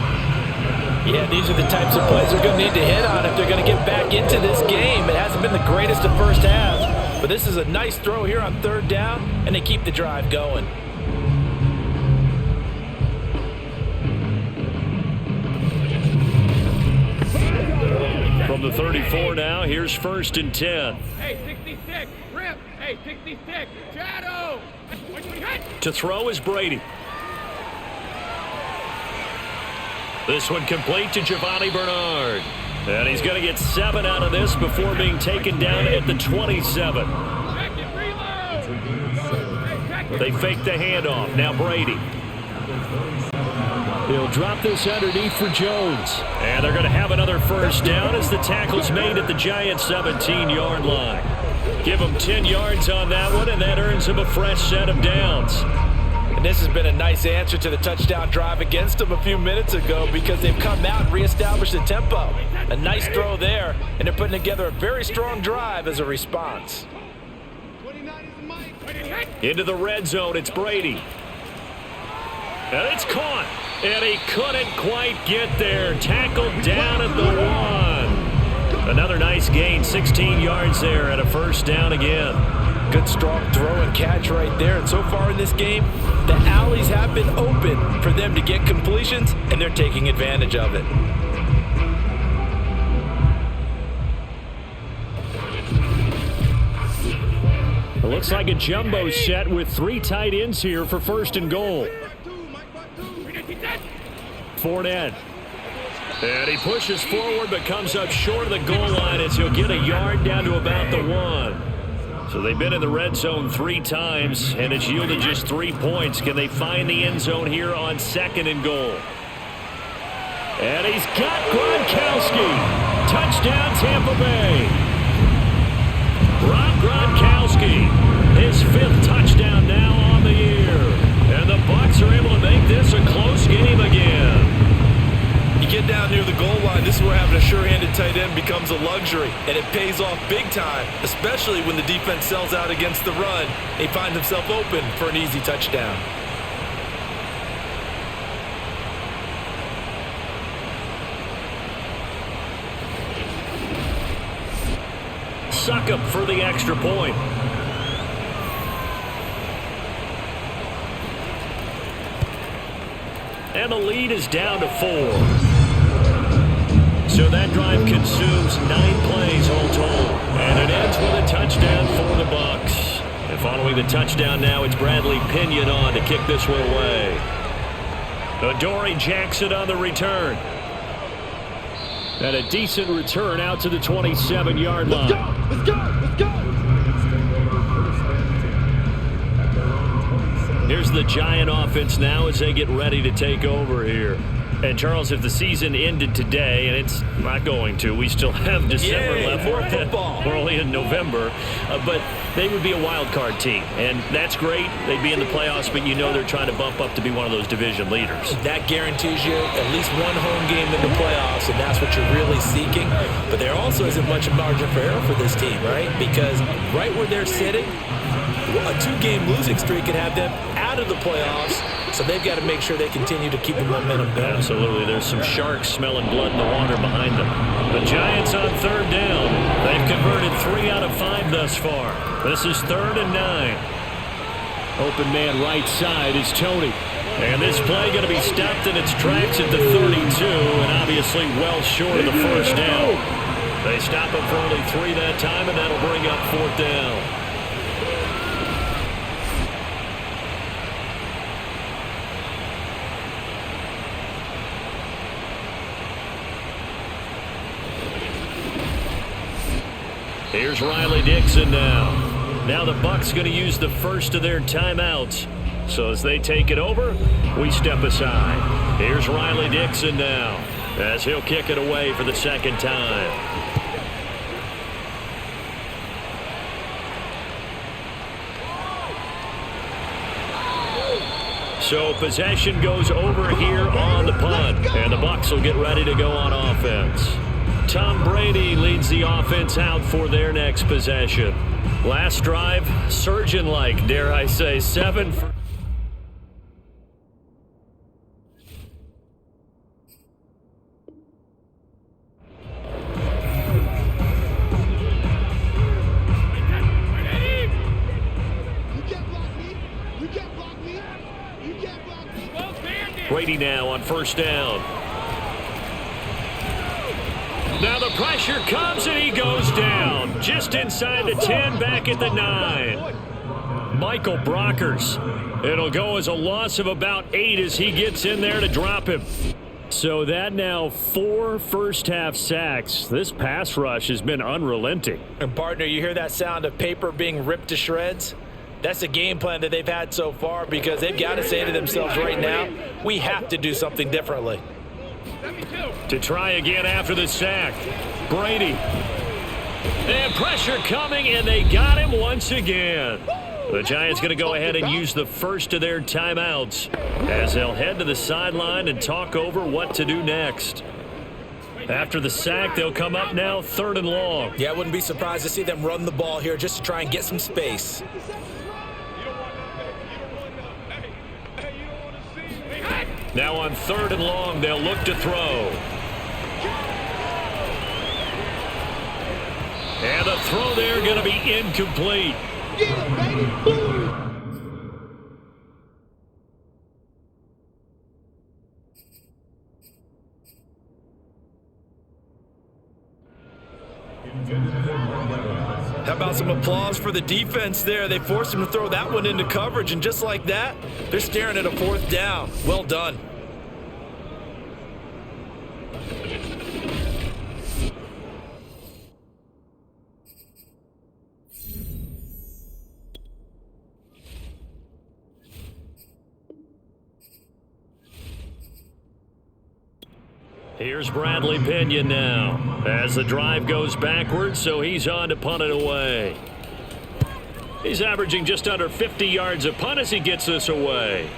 Yeah, these are the types of plays they're going to need to hit on if they're going to get back into this game. It hasn't been the greatest of first halves, but this is a nice throw here on 3rd down, and they keep the drive going. From the 34 now, here's 1st and 10. Hey, 66, rip. Hey, 66, shadow. To throw is Brady. This one complete to Giovanni Bernard. And he's going to get 7 out of this before being taken down at the 27. They fake the handoff. Now Brady. He'll drop this underneath for Jones. And they're going to have another first down as the tackle's made at the Giants' 17-yard line. Give them 10 yards on that one, and that earns them a fresh set of downs. And this has been a nice answer to the touchdown drive against them a few minutes ago because they've come out and reestablished the tempo. A nice throw there, and they're putting together a very strong drive as a response. Into the red zone, it's Brady. And it's caught. And he couldn't quite get there. Tackled down at the 1. Another nice gain, 16 yards there and a first down again. Good strong throw and catch right there. And so far in this game, the alleys have been open for them to get completions, and they're taking advantage of it. It looks like a jumbo set with 3 tight ends here for first and goal. Fournette. And he pushes forward but comes up short of the goal line as he'll get a yard down to about the 1. So they've been in the red zone 3 times, and it's yielded just 3 points. Can they find the end zone here on second and goal? And he's got Gronkowski. Touchdown, Tampa Bay. Rob Gronkowski, his 5th touchdown now on the year. And the Bucs are able to make this a close game again. You get down near the goal line, this is where having a sure-handed tight end becomes a luxury, and it pays off big time, especially when the defense sells out against the run. He finds himself open for an easy touchdown. Succop for the extra point. And the lead is down to 4. So that drive consumes 9 plays all told. And it ends with a touchdown for the Bucs. And following the touchdown now, it's Bradley Pinion on to kick this one away. Adoree Jackson on the return. And a decent return out to the 27-yard line. Let's go! Here's the Giant offense now as they get ready to take over here. And, Charles, if the season ended today, and it's not going to, we still have December left. More football. We're only in November. But they would be a wild card team, and that's great. They'd be in the playoffs, but you know they're trying to bump up to be one of those division leaders. That guarantees you at least one home game in the playoffs, and that's what you're really seeking. But there also isn't much margin for error for this team, right? Because right where they're sitting, a 2-game losing streak could have them out of the playoffs, so they've got to make sure they continue to keep the momentum going. Absolutely. There's some sharks smelling blood in the water behind them. The Giants on 3rd down. They've converted 3 out of 5 thus far. This is 3rd and 9. Open man right side is Tony. And this play going to be stopped in its tracks at the 32, and obviously well short of the first down. They stop him for only 3 that time, and that'll bring up 4th down. Here's Riley Dixon now. Now the Bucs going to use the first of their timeouts. So as they take it over, we step aside. Here's Riley Dixon now as he'll kick it away for the 2nd time. So possession goes over here on the punt, and the Bucs will get ready to go on offense. Tom Brady leads the offense out for their next possession. Last drive, surgeon-like, dare I say, 7 for... Brady now on 1st down. Now the pressure comes and he goes down. Just inside the 10, back at the 9. Michael Brockers. It'll go as a loss of about 8 as he gets in there to drop him. So that now 4 first-half sacks. This pass rush has been unrelenting. And partner, you hear that sound of paper being ripped to shreds? That's the game plan that they've had so far, because they've got to say to themselves right now, we have to do something differently. To try again after the sack, Brady. And pressure coming, and they got him once again. The Giants going to go ahead and use the first of their timeouts as they'll head to the sideline and talk over what to do next. After the sack, they'll come up now 3rd and long. Yeah, I wouldn't be surprised to see them run the ball here just to try and get some space. Now on 3rd and long, they'll look to throw. And the throw there going to be incomplete. How about some applause for the defense there? They forced him to throw that one into coverage, and just like that, they're staring at a 4th down. Well done. Here's Bradley Pinion now as the drive goes backwards, so he's on to punt it away. He's averaging just under 50 yards a punt as he gets this away.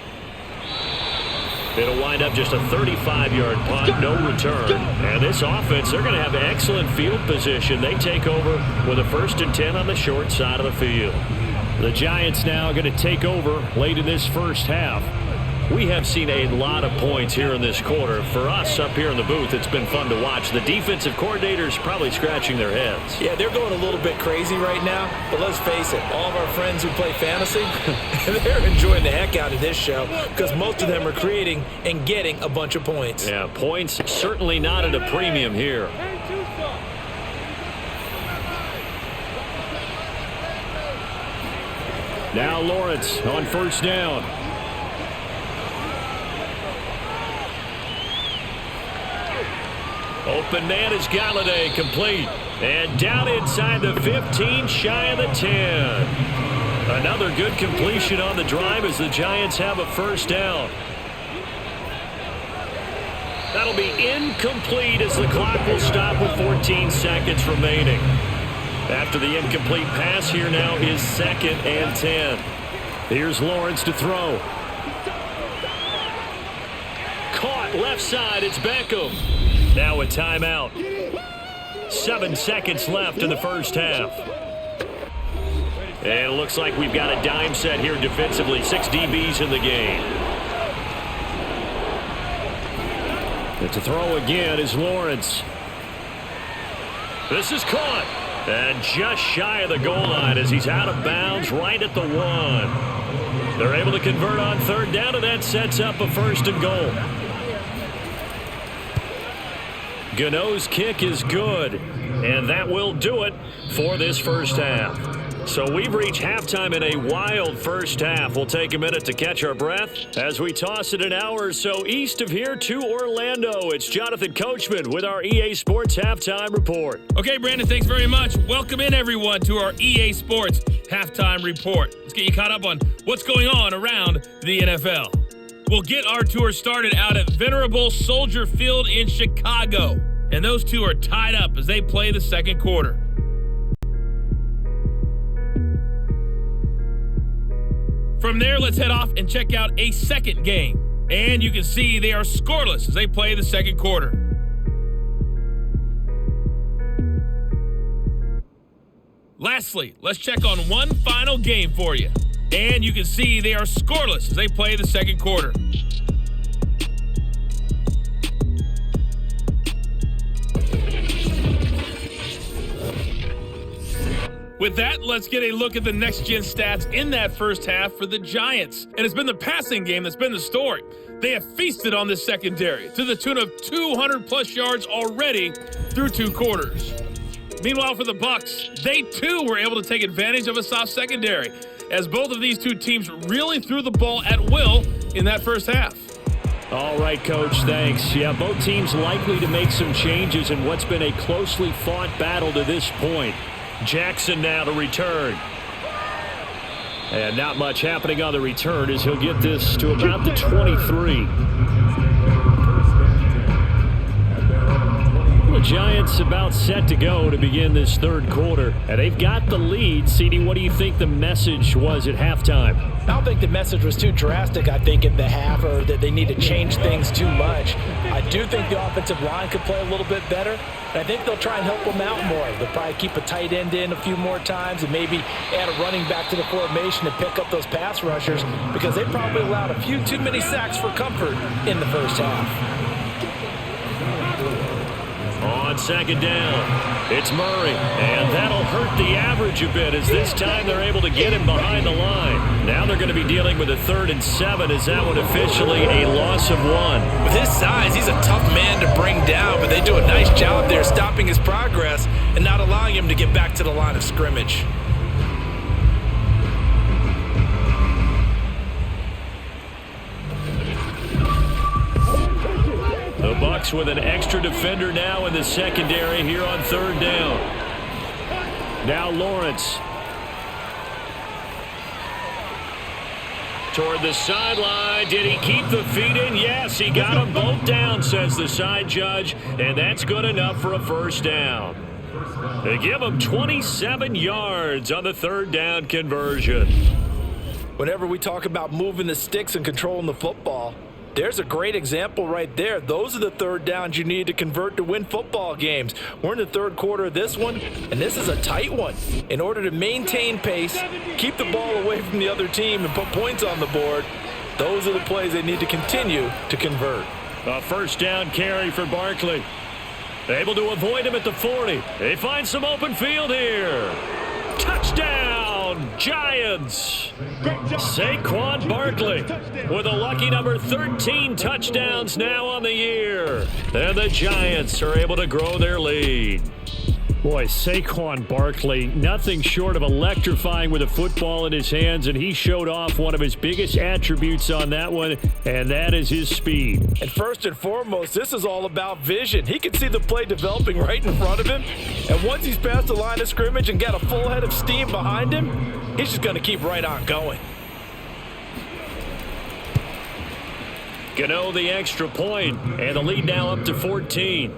It'll wind up just a 35-yard punt, no return. And this offense, they're going to have excellent field position. They take over with a 1st and 10 on the short side of the field. The Giants now going to take over late in this first half. We have seen a lot of points here in this quarter. For us up here in the booth, it's been fun to watch. The defensive coordinators probably scratching their heads. Yeah, they're going a little bit crazy right now, but let's face it, all of our friends who play fantasy, they're enjoying the heck out of this show because most of them are creating and getting a bunch of points. Yeah, points certainly not at a premium here. Now Lawrence on 1st down. Open man is Galladay, complete. And down inside the 15, shy of the 10. Another good completion on the drive as the Giants have a 1st down. That'll be incomplete as the clock will stop with 14 seconds remaining. After the incomplete pass, here now is 2nd and 10. Here's Lawrence to throw. Caught left side, it's Beckham. Now a timeout. 7 seconds left in the first half. And it looks like we've got a dime set here defensively. 6 DBs in the game. And to throw again is Lawrence. This is caught. And just shy of the goal line as he's out of bounds right at the 1. They're able to convert on 3rd down, and that sets up a 1st and goal. Gano's kick is good, and that will do it for this first half. So we've reached halftime in a wild first half. We'll take a minute to catch our breath as we toss it an hour or so east of here to Orlando. It's Jonathan Coachman with our EA Sports Halftime Report. Okay, Brandon, thanks very much. Welcome in, everyone, to our EA Sports Halftime Report. Let's get you caught up on what's going on around the NFL. We'll get our tour started out at Venerable Soldier Field in Chicago. And those two are tied up as they play the second quarter. From there, let's head off and check out a second game. And you can see they are scoreless as they play the second quarter. Lastly, let's check on one final game for you. And you can see they are scoreless as they play the second quarter. With that, let's get a look at the next-gen stats in that first half for the Giants. And it's been the passing game that's been the story. They have feasted on this secondary to the tune of 200-plus yards already through 2 quarters. Meanwhile, for the BUCCS, they too were able to take advantage of a soft secondary, as both of these two teams really threw the ball at will in that first half. All right, Coach, thanks. Yeah, both teams likely to make some changes in what's been a closely fought battle to this point. Jackson now to return. And not much happening on the return as he'll get this to about the 23. The Giants about set to go to begin this third quarter. And they've got the lead. CD, what do you think the message was at halftime? I don't think the message was too drastic, I think, at the half, or that they need to change things too much. I do think the offensive line could play a little bit better, and I think they'll try and help them out more. They'll probably keep a tight end in a few more times and maybe add a running back to the formation to pick up those pass rushers, because they probably allowed a few too many sacks for comfort in the first half. On second down, it's Murray, and that'll hurt the average a bit as this time they're able to get him behind the line. Now they're going to be dealing with a 3rd and 7 as that one officially a loss of 1. With his size, he's a tough man to bring down, but they do a nice job there stopping his progress and not allowing him to get back to the line of scrimmage. The Bucs with an extra defender now in the secondary here on 3rd down. Now Lawrence. Toward the sideline. Did he keep the feet in? Yes, he got them both down, says the side judge. And that's good enough for a first down. They give him 27 yards on the 3rd down conversion. Whenever we talk about moving the sticks and controlling the football, there's a great example right there. Those are the 3rd downs you need to convert to win football games. We're in the 3rd quarter of this one, and this is a tight one. In order to maintain pace, keep the ball away from the other team, and put points on the board, those are the plays they need to continue to convert. A first down carry for Barkley. Able to avoid him at the 40. They find some open field here. Touchdown, Giants! Saquon Barkley with a lucky number 13 touchdowns now on the year. And the Giants are able to grow their lead. Boy, Saquon Barkley, nothing short of electrifying with a football in his hands, and he showed off one of his biggest attributes on that one, and that is his speed. And first and foremost, this is all about vision. He can see the play developing right in front of him, and once he's past the line of scrimmage and got a full head of steam behind him, he's just going to keep right on going. Gano the extra point, and the lead now up to 14.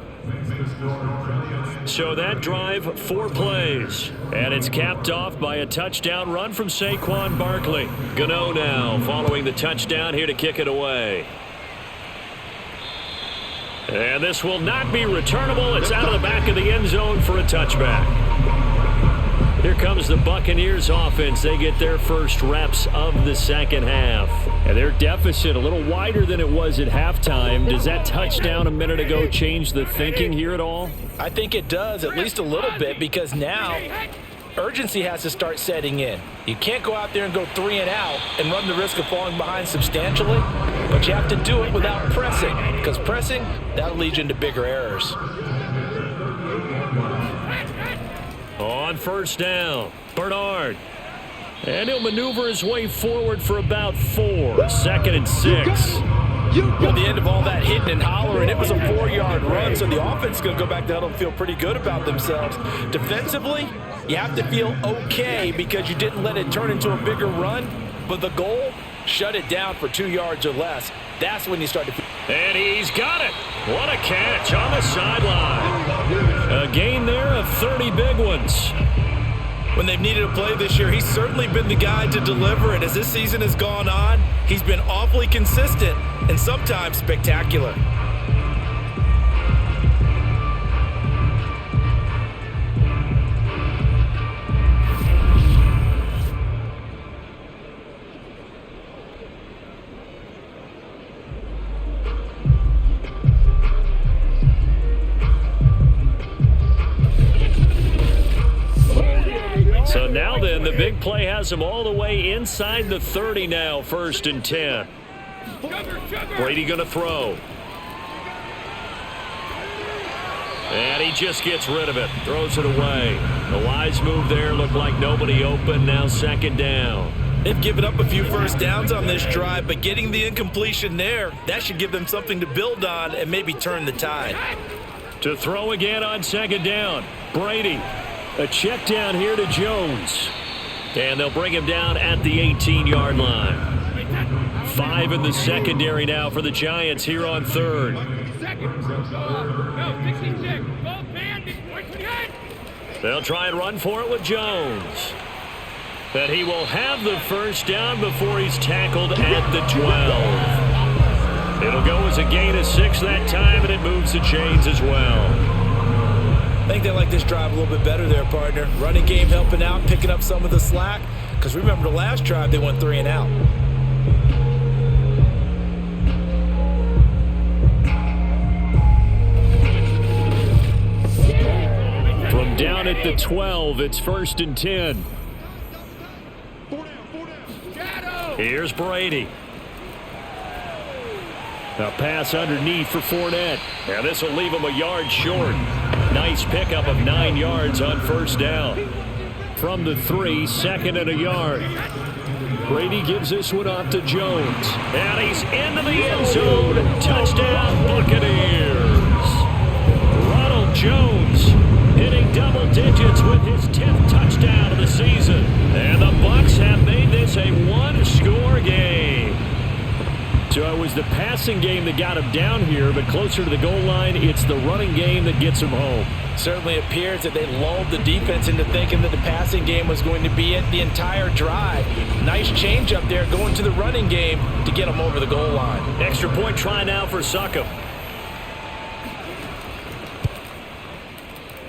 So that drive, 4 plays. And it's capped off by a touchdown run from Saquon Barkley. Gano now following the touchdown here to kick it away. And this will not be returnable. It's out of the back of the end zone for a touchback. Here comes the Buccaneers offense. They get their first reps of the second half. And their deficit a little wider than it was at halftime. Does that touchdown a minute ago change the thinking here at all? I think it does, at least a little bit, because now urgency has to start setting in. You can't go out there and go 3 and out and run the risk of falling behind substantially, but you have to do it without pressing, because pressing, that'll lead you into bigger errors. On first down, Bernard. And he'll maneuver his way forward for about 4. 2nd and 6. Well, the end of all that hitting and hollering, it was a 4-yard run, so the offense is going to go back to huddle and feel pretty good about themselves. Defensively, you have to feel okay because you didn't let it turn into a bigger run, but the goal, shut it down for 2 yards or less. That's when you start to feel. And he's got it. What a catch on the sideline. A gain there of 30 big ones. When they've needed a play this year, he's certainly been the guy to deliver it. As this season has gone on, he's been awfully consistent and sometimes spectacular. So now then, the big play has him all the way inside the 30 now, 1st and 10. Brady going to throw. And he just gets rid of it, throws it away. The wise move there, looked like nobody open, now 2nd down. They've given up a few first downs on this drive, but getting the incompletion there, that should give them something to build on and maybe turn the tide. To throw again on second down, Brady. A check down here to Jones. And they'll bring him down at the 18-yard line. 5 in the secondary now for the Giants here on third. They'll try and run for it with Jones. But he will have the first down before he's tackled at the 12. It'll go as a gain of 6 that time, and it moves the chains as well. I think they like this drive a little bit better there, partner. Running game helping out, picking up some of the slack. Because remember the last drive, they went 3 and out. From down at the 12, it's 1st and 10. Here's Brady. A pass underneath for Fournette. Now this will leave him a yard short. Nice pickup of 9 yards on first down. From the 3, 2nd and a yard. Brady gives this one off to Jones. And he's into the end zone. Touchdown, Buccaneers. Ronald Jones hitting double digits with his 10th touchdown of the season. And the Bucs have made this a one-score game. So it was the passing game that got him down here, but closer to the goal line, it's the running game that gets him home. Certainly appears that they lulled the defense into thinking that the passing game was going to be it the entire drive. Nice change up there going to the running game to get him over the goal line. Extra point try now for Succop.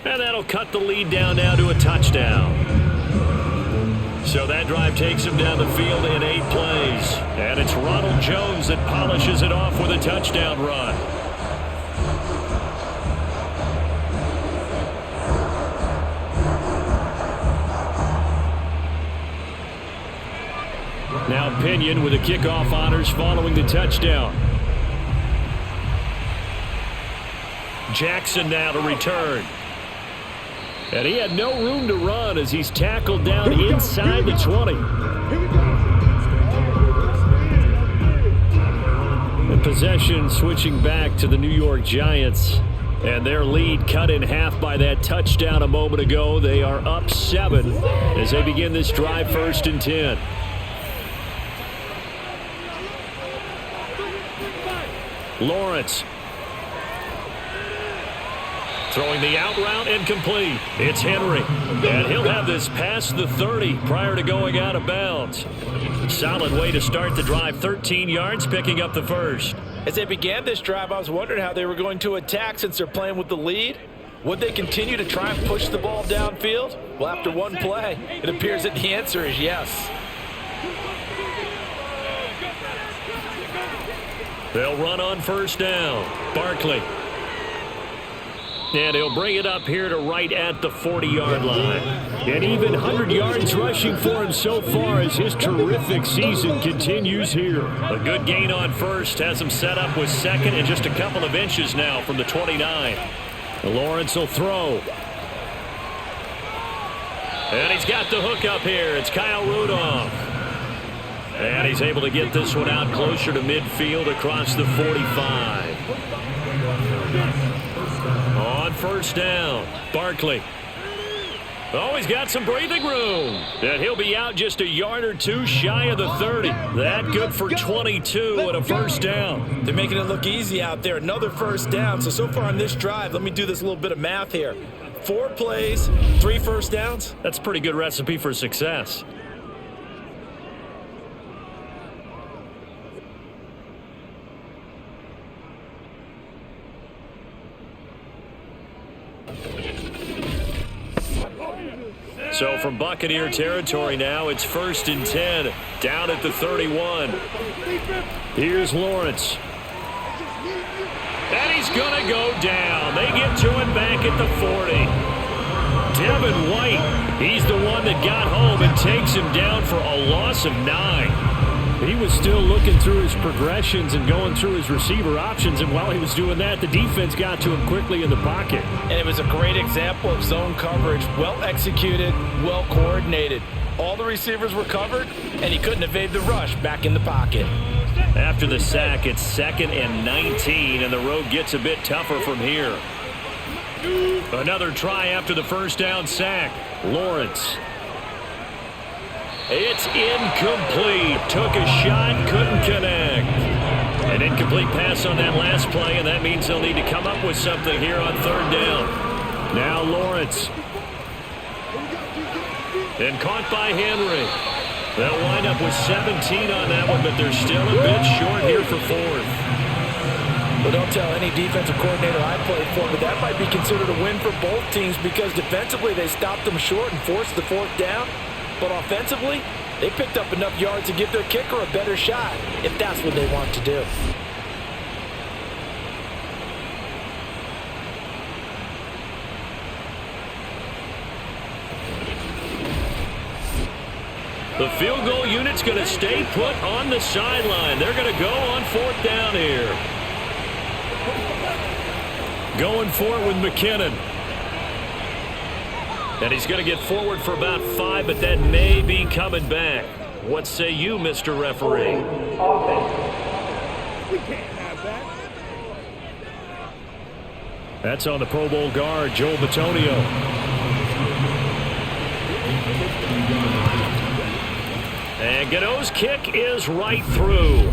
And that'll cut the lead down now to a touchdown. So that drive takes him down the field in 8 plays. And it's Ronald Jones that polishes it off with a touchdown run. Now Pinion with the kickoff honors following the touchdown. Jackson now to return. And he had no room to run as he's tackled down inside the 20. The possession switching back to the New York Giants. And their lead cut in half by that touchdown a moment ago. They are up 7 as they begin this drive 1st and 10. Lawrence. Throwing the out route incomplete. It's Henry. And he'll have this past the 30 prior to going out of bounds. Solid way to start the drive. 13 yards, picking up the first. As they began this drive, I was wondering how they were going to attack since they're playing with the lead. Would they continue to try and push the ball downfield? Well, after one play, it appears that the answer is yes. They'll run on first down. Barkley. And he'll bring it up here to right at the 40-yard line. And even 100 yards rushing for him so far as his terrific season continues here. A good gain on first has him set up with 2nd and just a couple of inches now from the 29. Lawrence will throw. And he's got the hook up here. It's Kyle Rudolph. And he's able to get this one out closer to midfield across the 45. On first down, Barkley. Oh, he's got some breathing room. And he'll be out just a yard or 2 shy of the 30. That good for 22 and a first down. They're making it look easy out there. Another first down. So far on this drive, let me do this little bit of math here. 4 plays, 3 first downs. That's a pretty good recipe for success. So from Buccaneer territory now, it's 1st and 10, down at the 31. Here's Lawrence. And he's going to go down. They get to him back at the 40. Devin White, he's the one that got home and takes him down for a loss of 9. He was still looking through his progressions and going through his receiver options, and while he was doing that, the defense got to him quickly in the pocket. And it was a great example of zone coverage. Well executed, well coordinated. All the receivers were covered, and he couldn't evade the rush back in the pocket. After the sack, it's 2nd and 19, and the road gets a bit tougher from here. Another try after the first down sack. Lawrence. It's incomplete. Took a shot, couldn't connect. An incomplete pass on that last play, and that means they'll need to come up with something here on 3rd down. Now Lawrence. And caught by Henry. They'll wind up with 17 on that one, but they're still a bit short here for 4th. Well, don't tell any defensive coordinator I played for, but that might be considered a win for both teams because defensively they stopped them short and forced the 4th down. But offensively, they picked up enough yards to give their kicker a better shot if that's what they want to do. The field goal unit's going to stay put on the sideline. They're going to go on 4th down here. Going for it with McKinnon. And he's going to get forward for about 5, but that may be coming back. What say you, Mr. Referee? We can't have that. That's on the Pro Bowl guard, Joel Bitonio. And Godot's kick is right through.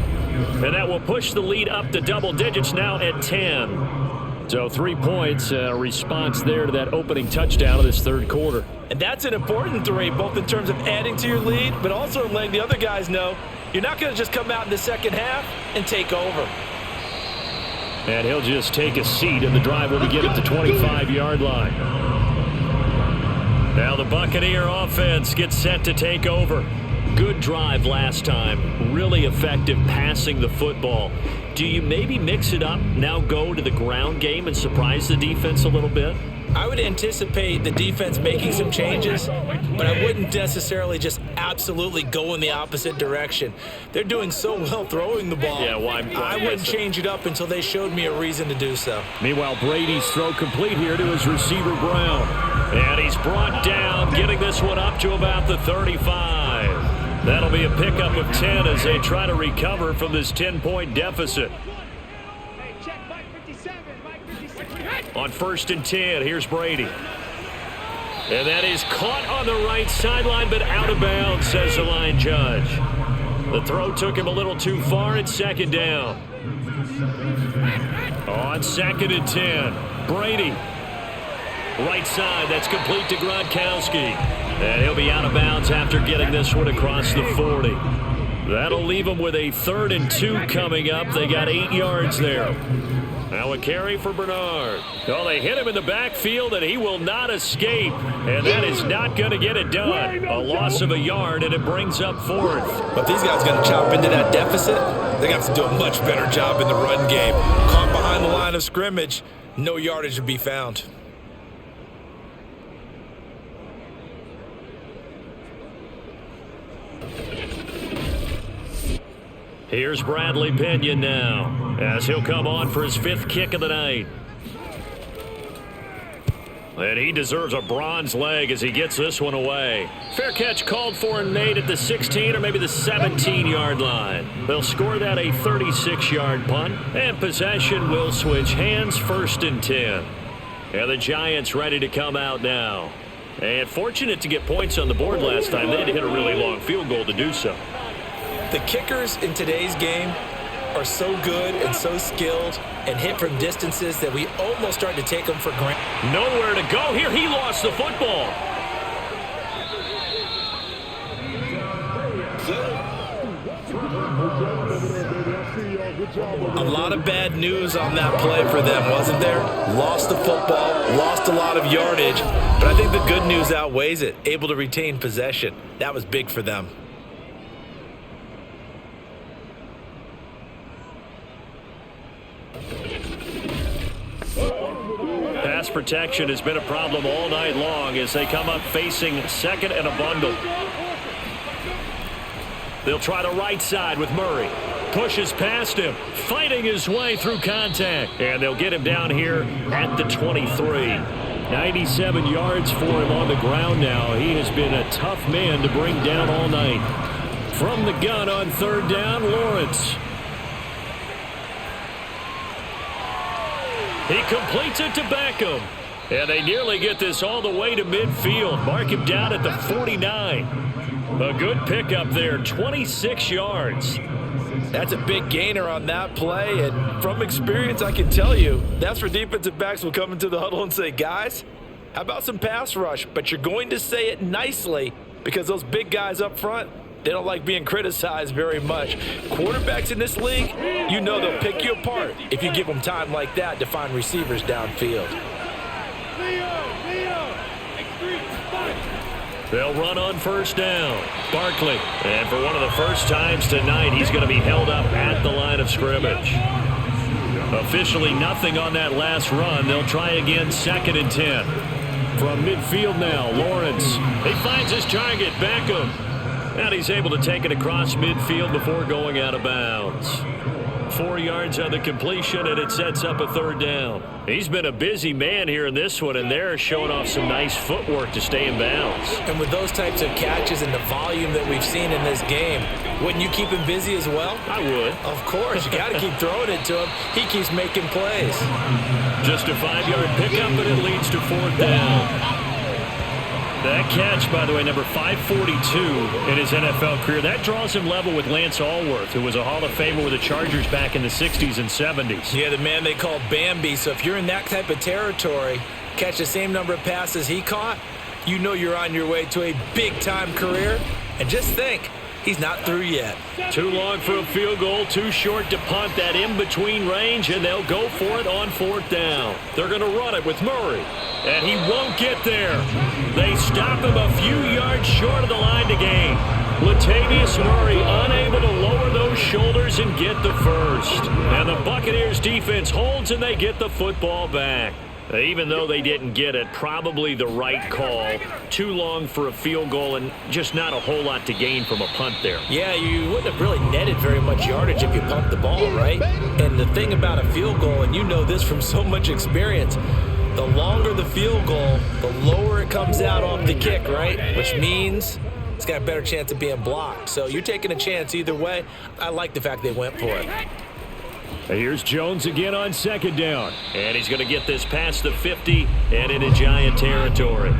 And that will push the lead up to double digits now at 10. So 3 points, response there to that opening touchdown of this 3rd quarter. And that's an important 3, both in terms of adding to your lead, but also in letting the other guys know you're not going to just come out in the 2nd half and take over. And he'll just take a seat in the drive when we get at the 25-yard line. Now the Buccaneer offense gets set to take over. Good drive last time. Really effective passing the football. Do you maybe mix it up, now go to the ground game and surprise the defense a little bit? I would anticipate the defense making some changes, but I wouldn't necessarily just absolutely go in the opposite direction. They're doing so well throwing the ball. Yeah, well, I wouldn't change it up until they showed me a reason to do so. Meanwhile, Brady's throw complete here to his receiver, Brown. And he's brought down, getting this one up to about the 35. That'll be a pickup of 10 as they try to recover from this 10-point deficit. On 1st and 10, here's Brady. And that is caught on the right sideline, but out of bounds, says the line judge. The throw took him a little too far. It's 2nd down. On 2nd and 10, Brady. Right side, that's complete to Gronkowski. And he'll be out of bounds after getting this one across the 40. That'll leave them with a 3rd and 2 coming up. They got 8 yards there. Now a carry for Bernard. Oh, they hit him in the backfield, and he will not escape. And that is not going to get it done. A loss of a yard, and it brings up 4th. But these guys are going to chop into that deficit. They're going to have to do a much better job in the run game. Caught behind the line of scrimmage, no yardage to be found. Here's Bradley Pinion now, as he'll come on for his 5th kick of the night. And he deserves a bronze leg as he gets this one away. Fair catch called for and made at the 16 or maybe the 17-yard line. They'll score that a 36-yard punt, and possession will switch hands, 1st and 10. And the Giants ready to come out now. And fortunate to get points on the board last time. They had to hit a really long field goal to do so. The kickers in today's game are so good and so skilled and hit from distances that we almost start to take them for granted. Nowhere to go here. He lost the football. A lot of bad news on that play for them, wasn't there? Lost the football, lost a lot of yardage, but I think the good news outweighs it. Able to retain possession. That was big for them. Pass protection has been a problem all night long as they come up facing 2nd and a bundle. They'll try the right side with Murray. Pushes past him, fighting his way through contact. And they'll get him down here at the 23. 97 yards for him on the ground now. He has been a tough man to bring down all night. From the gun on third down, Lawrence. He completes it to Beckham. And they nearly get this all the way to midfield. Mark him down at the 49. A good pickup there, 26 yards. That's a big gainer on that play, and from experience, I can tell you, that's where defensive backs will come into the huddle and say, guys, how about some pass rush? But you're going to say it nicely because those big guys up front, they don't like being criticized very much. Quarterbacks in this league, you know they'll pick you apart if you give them time like that to find receivers downfield. They'll run on first down. Barkley. And for one of the first times tonight, he's going to be held up at the line of scrimmage. Officially nothing on that last run. They'll try again, 2nd and 10. From midfield now, Lawrence. He finds his target, Beckham. And he's able to take it across midfield before going out of bounds. 4 yards on the completion, and it sets up a third down. He's been a busy man here in this one, and they're showing off some nice footwork to stay in bounds. And with those types of catches and the volume that we've seen in this game, wouldn't you keep him busy as well? I would. Of course. You got to keep throwing it to him. He keeps making plays. Just a 5-yard pickup, but it leads to 4th down. That catch, by the way, number 542 in his NFL career. That draws him level with Lance Allworth, who was a Hall of Famer with the Chargers back in the 60s and 70s. Yeah, the man they call Bambi. So if you're in that type of territory, catch the same number of passes he caught, you know you're on your way to a big-time career. And just think, he's not through yet. Too long for a field goal, too short to punt. That in-between range, and they'll go for it on 4th down. They're going to run it with Murray. And he won't get there. They stop him a few yards short of the line to gain. Latavius Murray unable to lower those shoulders and get the first. And the Buccaneers defense holds and they get the football back. Even though they didn't get it, probably the right call. Too long for a field goal and just not a whole lot to gain from a punt there. Yeah, you wouldn't have really netted very much yardage if you pumped the ball, right? And the thing about a field goal, and you know this from so much experience, the longer the field goal, the lower it comes out off the kick, right? Which means it's got a better chance of being blocked. So you're taking a chance either way. I like the fact they went for it. Here's Jones again on 2nd down. And he's going to get this past the 50 and into Giant territory.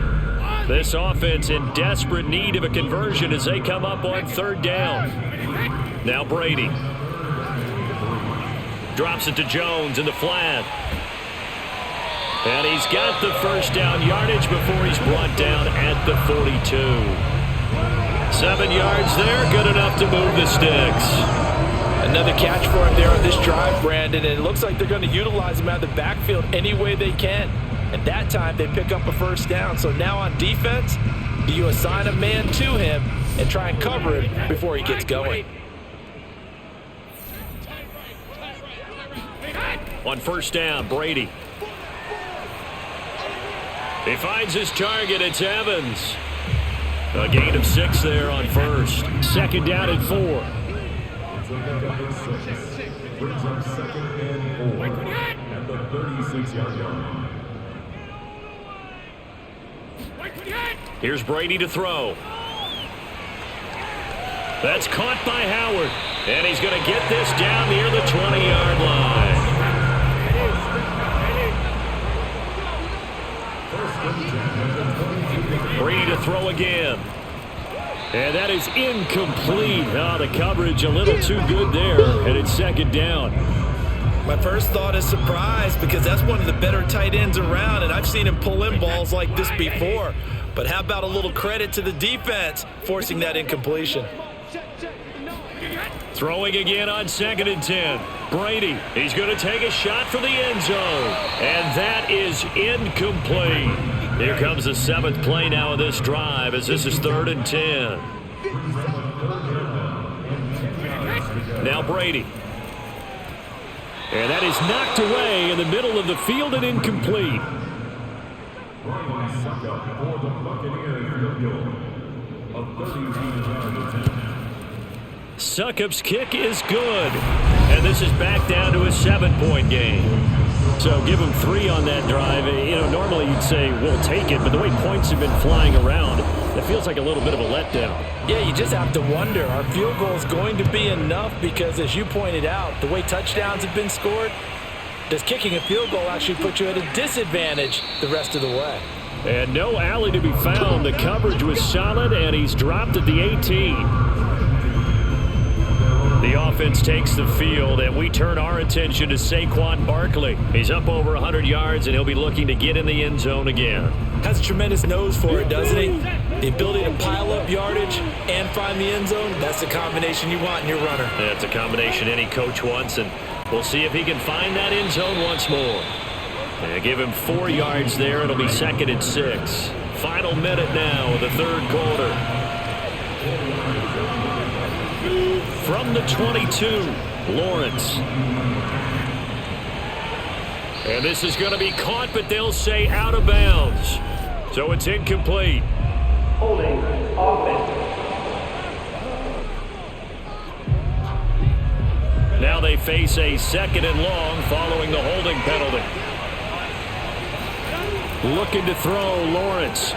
This offense in desperate need of a conversion as they come up on 3rd down. Now Brady. Drops it to Jones in the flat. And he's got the first down yardage before he's brought down at the 42. 7 yards there, good enough to move the sticks. Another catch for him there on this drive, Brandon, and it looks like they're going to utilize him out of the backfield any way they can. At that time, they pick up a first down. So now on defense, do you assign a man to him and try and cover him before he gets going? On first down, Brady. He finds his target. It's Evans. A gain of 6 there on first. 2nd down and 4. Brings up 2nd and 4 at the 36-yard line. Here's Brady to throw. That's caught by Howard. And he's going to get this down near the 20-yard line. Brady to throw again. And that is incomplete. Oh, the coverage a little too good there. And it's 2nd down. My first thought is surprise because that's one of the better tight ends around, and I've seen him pull in balls like this before. But how about a little credit to the defense forcing that incompletion? Throwing again on 2nd and 10. Brady, he's going to take a shot for the end zone. And that is incomplete. Here comes the 7th play now of this drive as this is 3rd and 10. Now Brady. And that is knocked away in the middle of the field and incomplete. Succop's kick is good. And this is back down to a 7-point game. So give them 3 on that drive. You know, normally you'd say we'll take it, but the way points have been flying around, it feels like a little bit of a letdown. Yeah, you just have to wonder, are field goals going to be enough? Because as you pointed out, the way touchdowns have been scored, does kicking a field goal actually put you at a disadvantage the rest of the way? And no alley to be found. The coverage was solid, and he's dropped at the 18. The offense takes the field, and we turn our attention to Saquon Barkley. He's up over 100 yards, and he'll be looking to get in the end zone again. Has a tremendous nose for it, doesn't he? The ability to pile up yardage and find the end zone, that's the combination you want in your runner. That's a combination any coach wants, and we'll see if he can find that end zone once more. And give him 4 yards there. It'll be 2nd and 6. Final minute now of the third quarter. From the 22, Lawrence. And this is going to be caught, but they'll say out of bounds. So it's incomplete. Holding offense. Now they face a 2nd and long following the holding penalty. Looking to throw, Lawrence.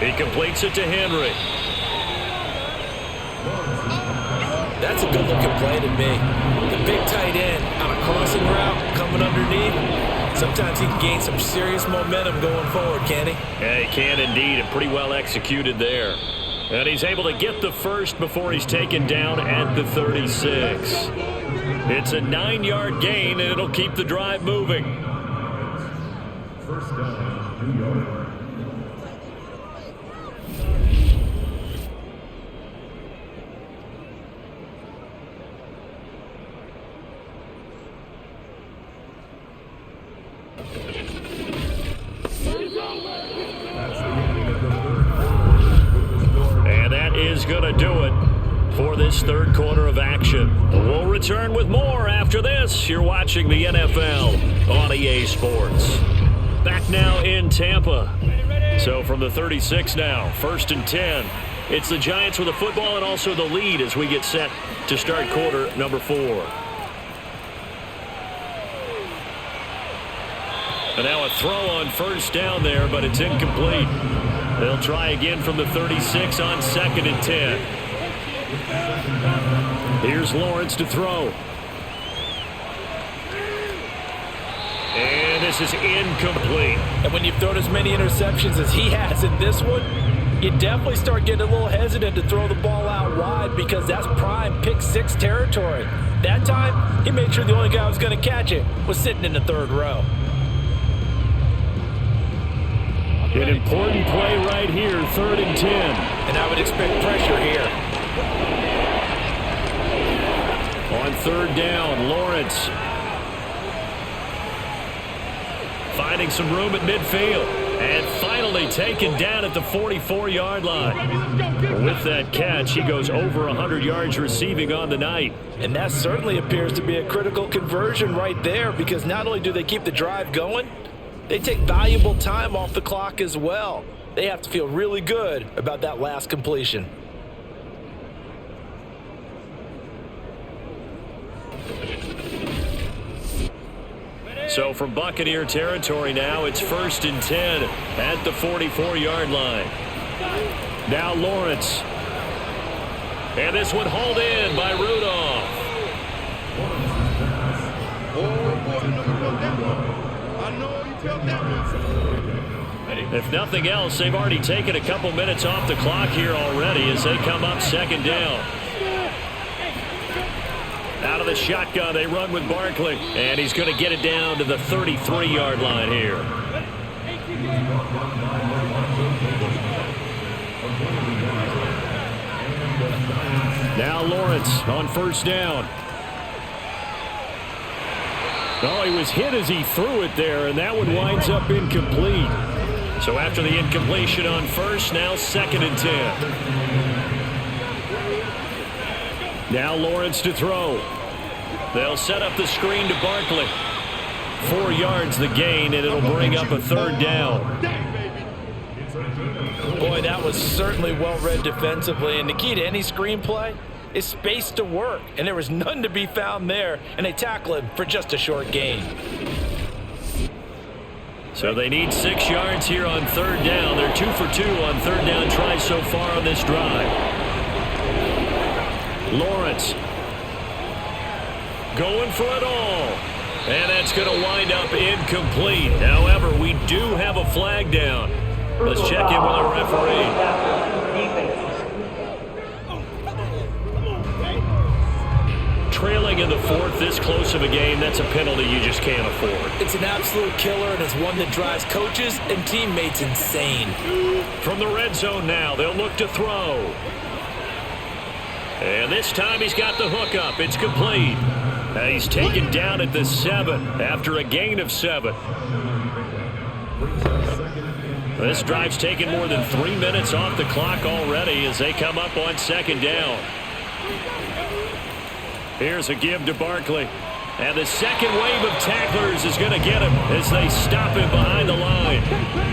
He completes it to Henry. That's a good-looking play to me. The big tight end on a crossing route coming underneath. Sometimes he can gain some serious momentum going forward, can't he? Yeah, he can indeed, and pretty well executed there. And he's able to get the first before he's taken down at the 36. It's a 9-yard gain, and it'll keep the drive moving. First down, New York. And that is going to do it for this third quarter of action. We'll return with more after this. You're watching the NFL on EA Sports. Back now in Tampa. So from the 36 now, 1st and 10. It's the Giants with the football and also the lead as we get set to start quarter number 4. And now a throw on first down there, but it's incomplete. They'll try again from the 36 on 2nd and 10. Here's Lawrence to throw. And this is incomplete. And when you've thrown as many interceptions as he has in this one, you definitely start getting a little hesitant to throw the ball out wide because that's prime pick 6 territory. That time, he made sure the only guy who was going to catch it was sitting in the 3rd row. An important play right here, 3rd and 10. And I would expect pressure here. On 3rd down, Lawrence. Finding some room at midfield. And finally taken down at the 44-yard line. With that catch, he goes over 100 yards receiving on the night. And that certainly appears to be a critical conversion right there because not only do they keep the drive going, they take valuable time off the clock as well. They have to feel really good about that last completion. So from Buccaneer territory now, it's 1st and 10 at the 44-yard line. Now Lawrence. And this one hauled in by Rudolph. If nothing else, they've already taken a couple minutes off the clock here already as they come up 2nd down. Out of the shotgun, they run with Barkley, and he's going to get it down to the 33-yard line here. Now Lawrence on 1st down. Oh, he was hit as he threw it there, and that one winds up incomplete. So after the incompletion on 1st, now 2nd and 10. Now Lawrence to throw. They'll set up the screen to Barkley. 4 yards the gain, and it'll bring up a 3rd down. Boy, that was certainly well read defensively, and the key to any screenplay is space to work, and there was none to be found there, and they tackle him for just a short gain. So they need 6 yards here on third down. They're 2 for 2 on third down tries so far on this drive. Lawrence going for it all. And that's going to wind up incomplete. However, we do have a flag down. Let's check in with our referee. Trailing in the fourth, this close of a game, that's a penalty you just can't afford. It's an absolute killer, and it's one that drives coaches and teammates insane. From the red zone now, they'll look to throw. And this time he's got the hook up. It's complete. He's taken down at the 7 after a gain of 7. This drive's taken more than 3 minutes off the clock already as they come up on second down. Here's a give to Barkley. And the second wave of tacklers is going to get him as they stop him behind the line.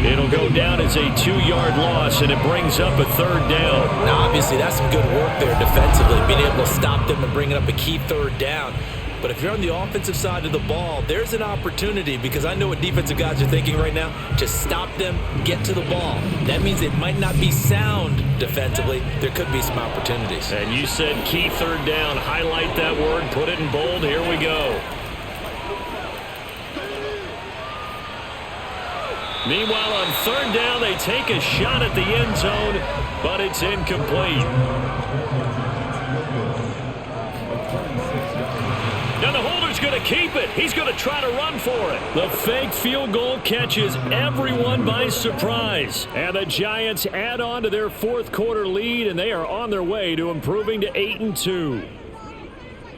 It'll go down as a 2-yard loss, and it brings up a third down. Now, obviously, that's some good work there defensively, being able to stop them and bringing up a key third down. But if you're on the offensive side of the ball, there's an opportunity, because I know what defensive guys are thinking right now. Just stop them, get to the ball. That means it might not be sound defensively. There could be some opportunities. And you said key third down. Highlight that word, put it in bold. Here we go. Meanwhile, on third down, they take a shot at the end zone, but it's incomplete. Now the holder's going to keep it. He's going to try to run for it. The fake field goal catches everyone by surprise. And the Giants add on to their fourth quarter lead, and they are on their way to improving to 8-2.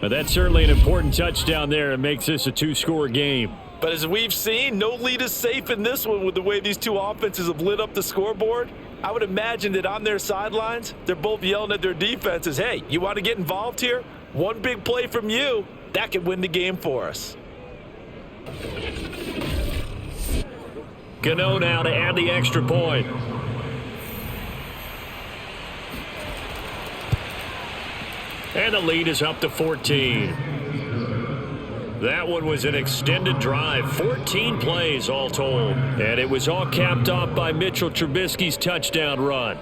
But that's certainly an important touchdown there. It makes this a 2-score game. But as we've seen, no lead is safe in this one with the way these two offenses have lit up the scoreboard. I would imagine that on their sidelines, they're both yelling at their defenses, hey, you want to get involved here? One big play from you, that could win the game for us. Gano now to add the extra point. And the lead is up to 14. That one was an extended drive, 14 plays all told. And it was all capped off by Mitchell Trubisky's touchdown run.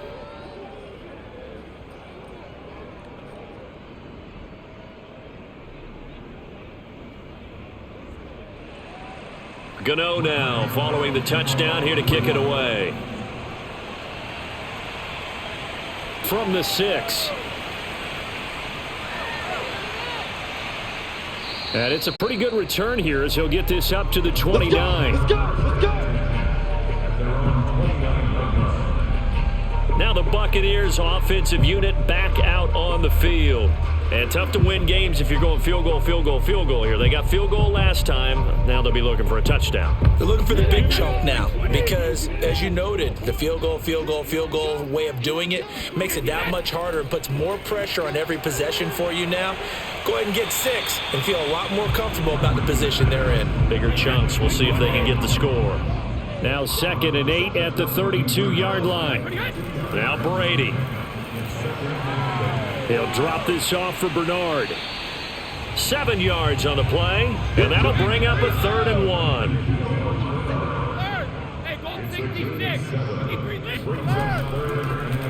Gano now following the touchdown here to kick it away. From the 6. And it's a pretty good return here as he'll get this up to the 29. Let's go. Now the Buccaneers offensive unit back out on the field. And tough to win games if you're going field goal here. They got field goal last time. Now they'll be looking for a touchdown. They're looking for the big chunk now because, as you noted, the field goal way of doing it makes it that much harder and puts more pressure on every possession for you now. Go ahead and get 6 and feel a lot more comfortable about the position they're in. Bigger chunks. We'll see if they can get the score. Now 2nd and 8 at the 32-yard line. Now Brady. He'll drop this off for Bernard. 7 yards on the play, and that'll bring up a 3rd and 1. Hey, ball 66.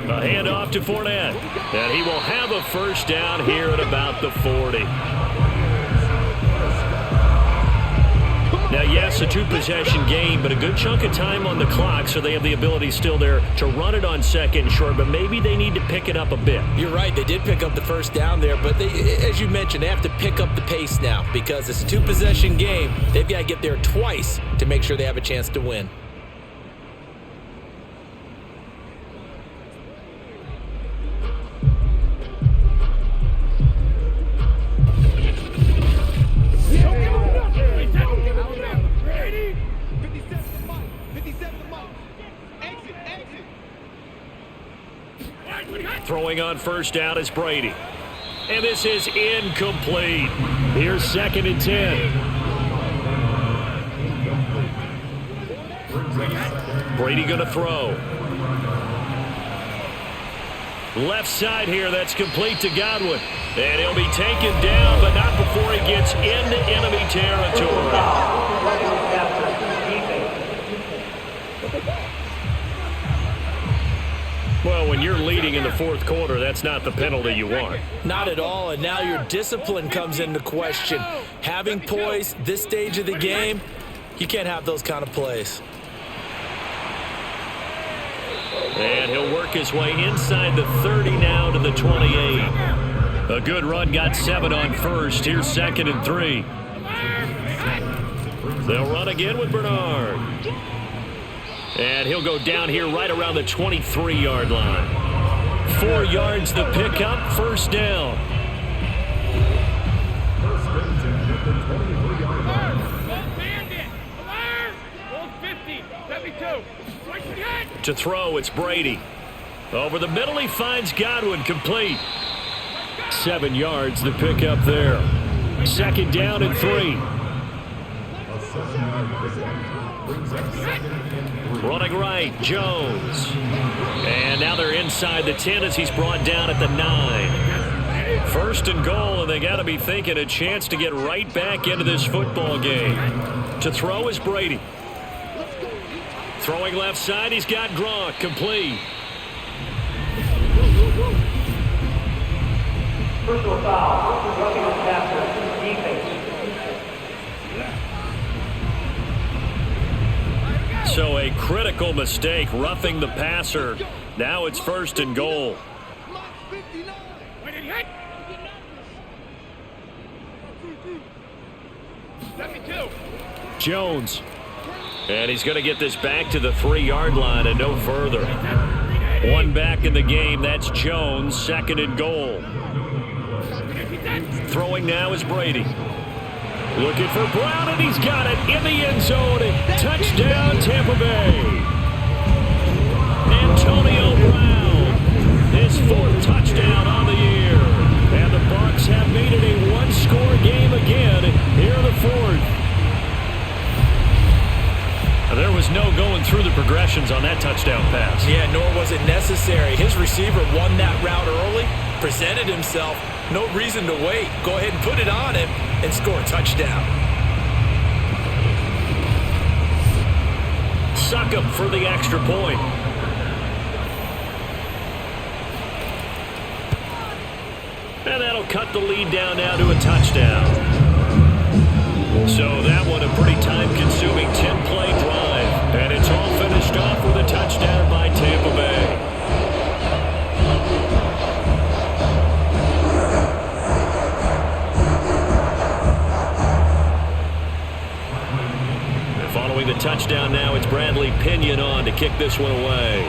A handoff to Fournette, and he will have a first down here at about the 40. Now, yes, a 2-possession game, but a good chunk of time on the clock, so they have the ability still there to run it on 2nd and short, but maybe they need to pick it up a bit. You're right. They did pick up the first down there, but they, as you mentioned, they have to pick up the pace now because it's a 2-possession game. They've got to get there twice to make sure they have a chance to win. Throwing on first down is Brady. And this is incomplete. Here's 2nd and 10. Brady going to throw. Left side here, that's complete to Godwin. And he'll be taken down, but not before he gets into enemy territory. Well, when you're leading in the fourth quarter, that's not the penalty you want. Not at all, and now your discipline comes into question. Having poise this stage of the game, you can't have those kind of plays. And he'll work his way inside the 30 now to the 28. A good run, got 7 on first. Here's 2nd and 3. They'll run again with Bernard. And he'll go down here right around the 23-yard line. 4 yards the pickup, 1st down. To throw, it's Brady. Over the middle, he finds Godwin, complete. 7 yards the pickup there. 2nd down and 3. Running right, Jones. And now they're inside the 10 as he's brought down at the 9. 1st and goal, and they got to be thinking a chance to get right back into this football game. To throw is Brady. Throwing left side, he's got Gronk, complete. Personal foul, Ronald Jones, defense. So a critical mistake, roughing the passer. Now it's 1st and goal. Jones. And he's going to get this back to the 3-yard line and no further. 1 back in the game, that's Jones, 2nd and goal. Throwing now is Brady. Looking for Brown, and he's got it in the end zone. Touchdown, Tampa Bay. Antonio Brown, his 4th touchdown on the year. And the Bucs have made it a 1-score game again here in the 4th. There was no going through the progressions on that touchdown pass. Yeah, nor was it necessary. His receiver won that route early, presented himself. No reason to wait. Go ahead and put it on him and score a touchdown. Suck up for the extra point. And that'll cut the lead down now to a touchdown. So that one a pretty time-consuming 10-play drive. And it's all finished off with a touchdown by Tampa Bay. And following the touchdown now, it's Bradley Pinion on to kick this one away.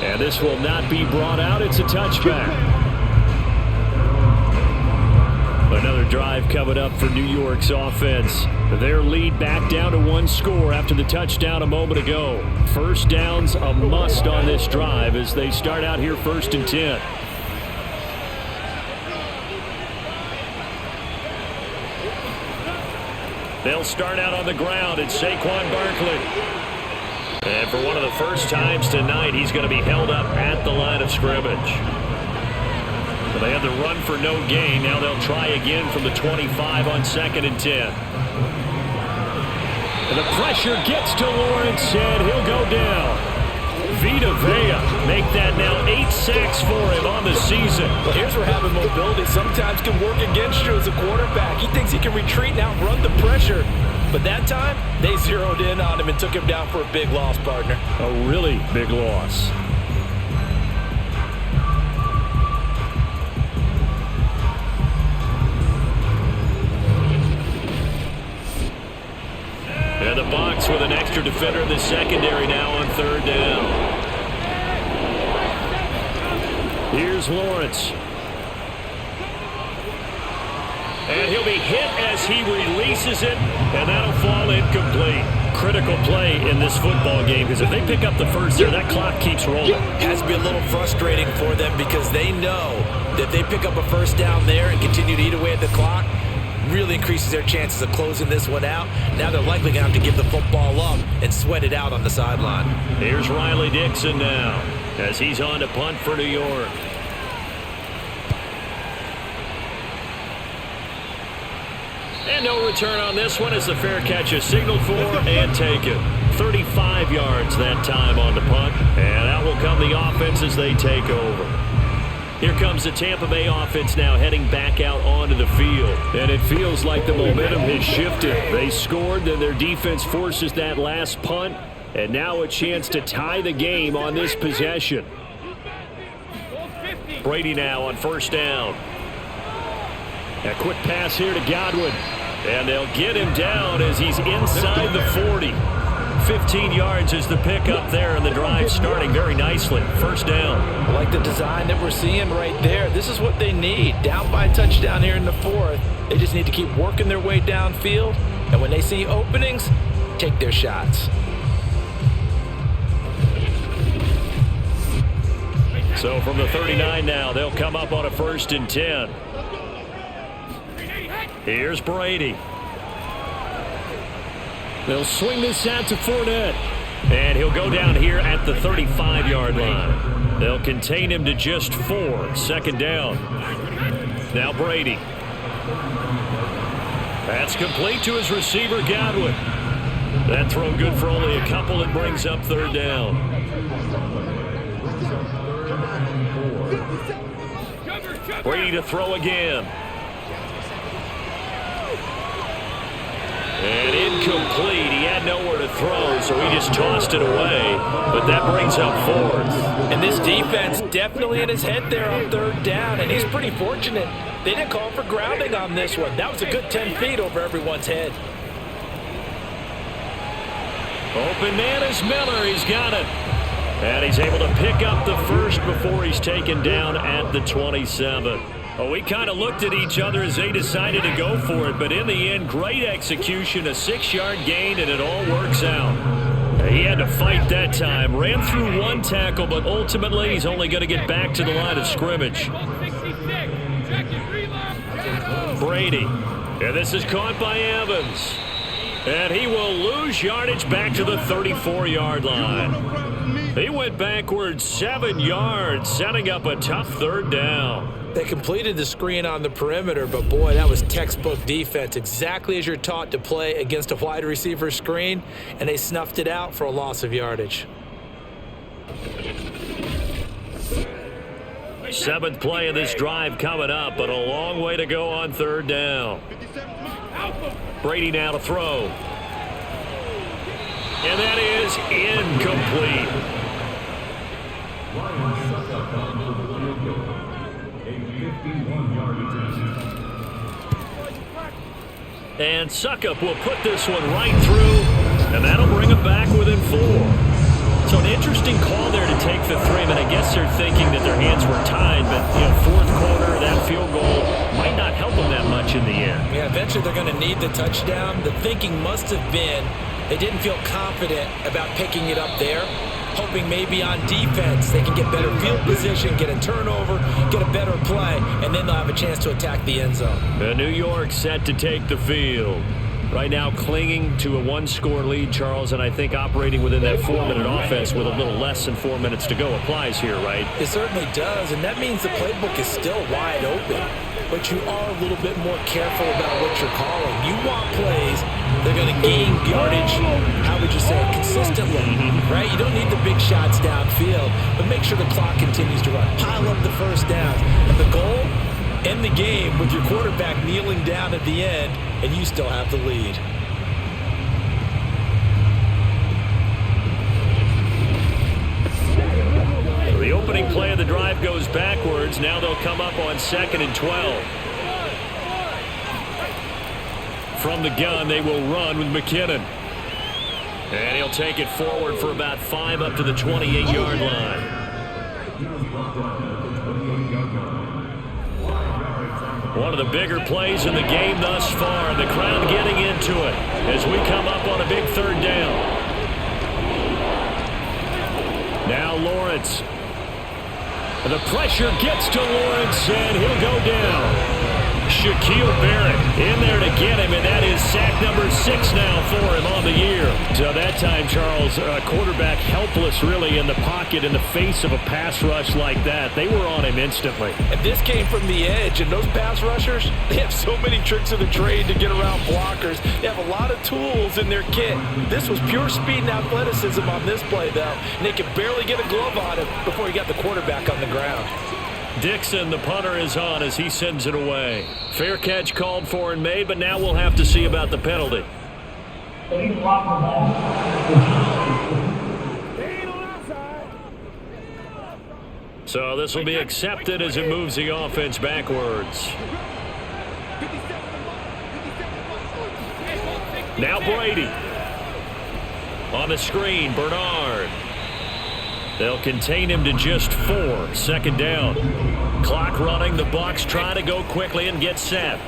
And this will not be brought out. It's a touchback. Another drive coming up for New York's offense. Their lead back down to 1 score after the touchdown a moment ago. 1st down's a must on this drive as they start out here 1st and 10. They'll start out on the ground. It's Saquon Barkley. And for one of the first times tonight, he's going to be held up at the line of scrimmage. They had the run for no gain. Now they'll try again from the 25 on 2nd and 10. And the pressure gets to Lawrence, and he'll go down. Vita Vea make that now 8 sacks for him on the season. Well, here's where having mobility sometimes can work against you as a quarterback. He thinks he can retreat and outrun the pressure. But that time, they zeroed in on him and took him down for a big loss, partner. A really big loss. And the Bucs with an extra defender in the secondary now on 3rd down. Here's Lawrence. And he'll be hit as he releases it, and that'll fall incomplete. Critical play in this football game, because if they pick up the first there, that clock keeps rolling. Has to be a little frustrating for them because they know that if they pick up a 1st down there and continue to eat away at the clock, really increases their chances of closing this one out. Now they're likely going to have to give the football up and sweat it out on the sideline. Here's Riley Dixon now. as he's on to punt for New York. And no return on this one as the fair catch is signaled for and taken. 35 yards that time on the punt. And out will come the offense as they take over. Here comes the Tampa Bay offense now heading back out onto the field. And it feels like the momentum has shifted. They scored, then their defense forces that last punt. And now a chance to tie the game on this possession. Brady now on first down. A quick pass here to Godwin. And they'll get him down as he's inside the 40. 15 yards is the pickup there, and the drive starting very nicely. First down. I like the design that we're seeing right there. This is what they need. Down by a touchdown here in the fourth. They just need to keep working their way downfield. And when they see openings, take their shots. So from the 39 now, they'll come up on a 1st and 10. Here's Brady. They'll swing this out to Fournette. And he'll go down here at the 35-yard line. They'll contain him to just 4. Second down. Now Brady. That's complete to his receiver, Godwin. That throw good for only a couple. It brings up 3rd down. Brady to throw again. And incomplete. He had nowhere to throw, so he just tossed it away. But that brings up 4th. And this defense definitely in his head there on 3rd down, and he's pretty fortunate. They didn't call for grounding on this one. That was a good 10 feet over everyone's head. Open man is Miller. He's got it. And he's able to pick up the first before he's taken down at the 27. Well, we kind of looked at each other as they decided to go for it, but in the end, great execution, a 6-yard gain, and it all works out. He had to fight that time. Ran through one tackle, but ultimately he's only going to get back to the line of scrimmage. Brady. And this is caught by Evans. And he will lose yardage back to the 34-yard line. He went backwards 7 yards, setting up a tough 3rd down. They completed the screen on the perimeter, but boy, that was textbook defense, exactly as you're taught to play against a wide receiver screen, and they snuffed it out for a loss of yardage. 7th play of this drive coming up, but a long way to go on 3rd down. Brady now to throw. And that is incomplete. And Suckup will put this one right through, and that'll bring him back within 4. So an interesting call there to take the 3. I mean, I guess they're thinking that their hands were tied, but, 4th quarter, that field goal might not help them that much in the end. Yeah, eventually they're going to need the touchdown. The thinking must have been they didn't feel confident about picking it up there, hoping maybe on defense they can get better field position, get a turnover, get a better play, and then they'll have a chance to attack the end zone. The New York set to take the field. Right now clinging to a 1-score lead, Charles, and I think operating within that 4-minute offense with a little less than 4 minutes to go applies here, right? It certainly does, and that means the playbook is still wide open. But you are a little bit more careful about what you're calling. You want plays that are going to gain yardage, how would you say it, consistently, right? You don't need the big shots downfield, but make sure the clock continues to run. Pile up the first downs. And the goal, end the game with your quarterback kneeling down at the end, and you still have the lead. The opening play of the drive goes backwards. Now they'll come up on 2nd and 12. From the gun, they will run with McKinnon. And he'll take it forward for about 5 up to the 28-yard line. One of the bigger plays in the game thus far. The crowd getting into it as we come up on a big 3rd down. Now Lawrence. The pressure gets to Lawrence, and he'll go down. Shaquille Barrett in there to get him, and that is sack number 6 now for him on the year. So that time, Charles, quarterback helpless really in the pocket in the face of a pass rush like that. They were on him instantly. And this came from the edge, and those pass rushers, they have so many tricks of the trade to get around blockers. They have a lot of tools in their kit. This was pure speed and athleticism on this play, though, and they could barely get a glove on him before he got the quarterback on the ground. Dixon, the punter, is on as he sends it away. Fair catch called for and made, but now we'll have to see about the penalty. So this will be accepted as it moves the offense backwards. Now Brady. On the screen, Bernard. They'll contain him to just 4. Second down. Clock running. The Bucs try to go quickly and get set.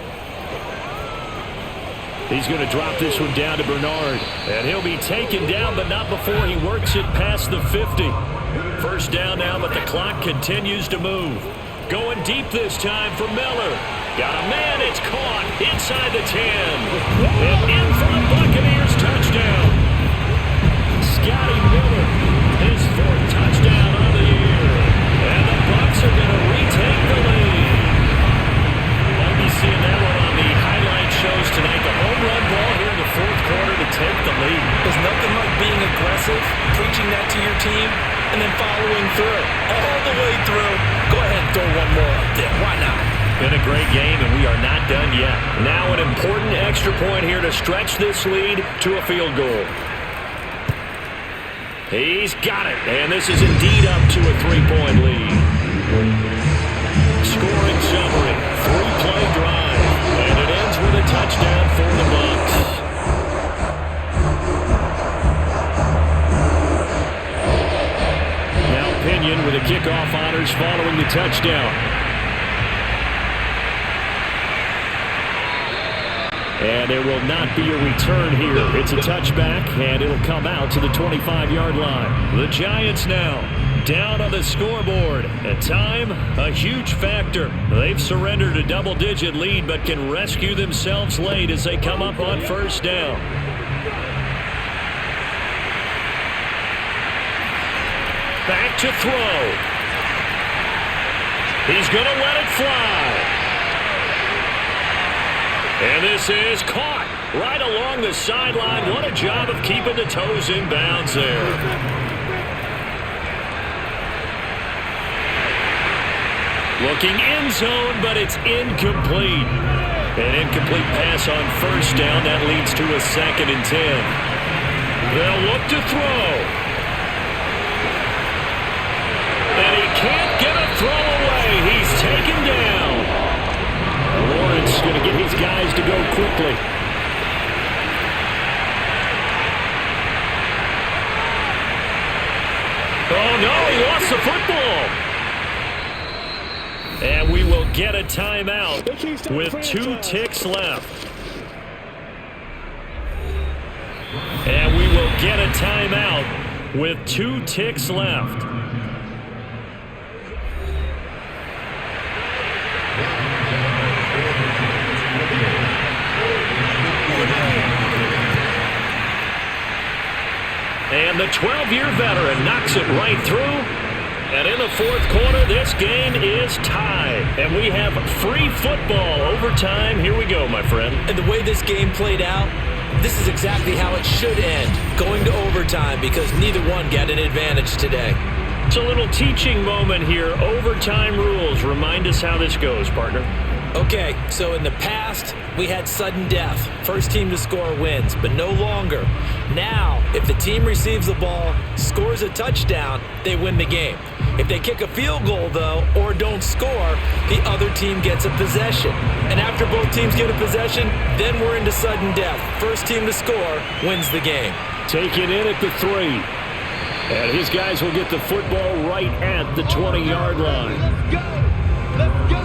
He's going to drop this one down to Bernard. And he'll be taken down, but not before he works it past the 50. First down now, but the clock continues to move. Going deep this time for Miller. Got a man. It's caught inside the 10. And in for the Buccaneers touchdown. Scotty Miller, his 4th touchdown of the year. And the Bucs are going to retake the lead. Might be seeing that one on the highlight shows tonight. The home run ball here in the 4th quarter to take the lead. There's nothing like being aggressive, preaching that to your team, and then following through. All the way through. Go ahead and throw one more up there. Why not? Been a great game, and we are not done yet. Now an important extra point here to stretch this lead to a field goal. He's got it, and this is indeed up to a 3-point lead. Scoring summary, 3-play drive, and it ends with a touchdown for the Bucs. Now Pinion with the kickoff honors following the touchdown. And there will not be a return here. It's a touchback, and it'll come out to the 25-yard line. The Giants now down on the scoreboard. At time, a huge factor. They've surrendered a double-digit lead, but can rescue themselves late as they come up on first down. Back to throw. He's going to let it fly. And this is caught right along the sideline. What a job of keeping the toes in bounds there. Looking end zone, but it's incomplete. An incomplete pass on first down. That leads to a 2nd and 10. They'll look to throw. And he can't get a throw away. He's taken down. Lawrence going to get his guys to go quickly. Oh, no, he lost the football. And we will get a timeout with 2 ticks left. And we will get a timeout with 2 ticks left. And the 12-year veteran knocks it right through. And in the 4th quarter, this game is tied. And we have free football overtime. Here we go, my friend. And the way this game played out, this is exactly how it should end, going to overtime, because neither one got an advantage today. It's a little teaching moment here. Overtime rules. Remind us how this goes, partner. Okay, so in the past, we had sudden death. First team to score wins, but no longer. Now, if the team receives the ball, scores a touchdown, they win the game. If they kick a field goal, though, or don't score, the other team gets a possession. And after both teams get a possession, then we're into sudden death. First team to score wins the game. Taken in at the 3. And his guys will get the football right at the 20-yard line. Let's go! Let's go!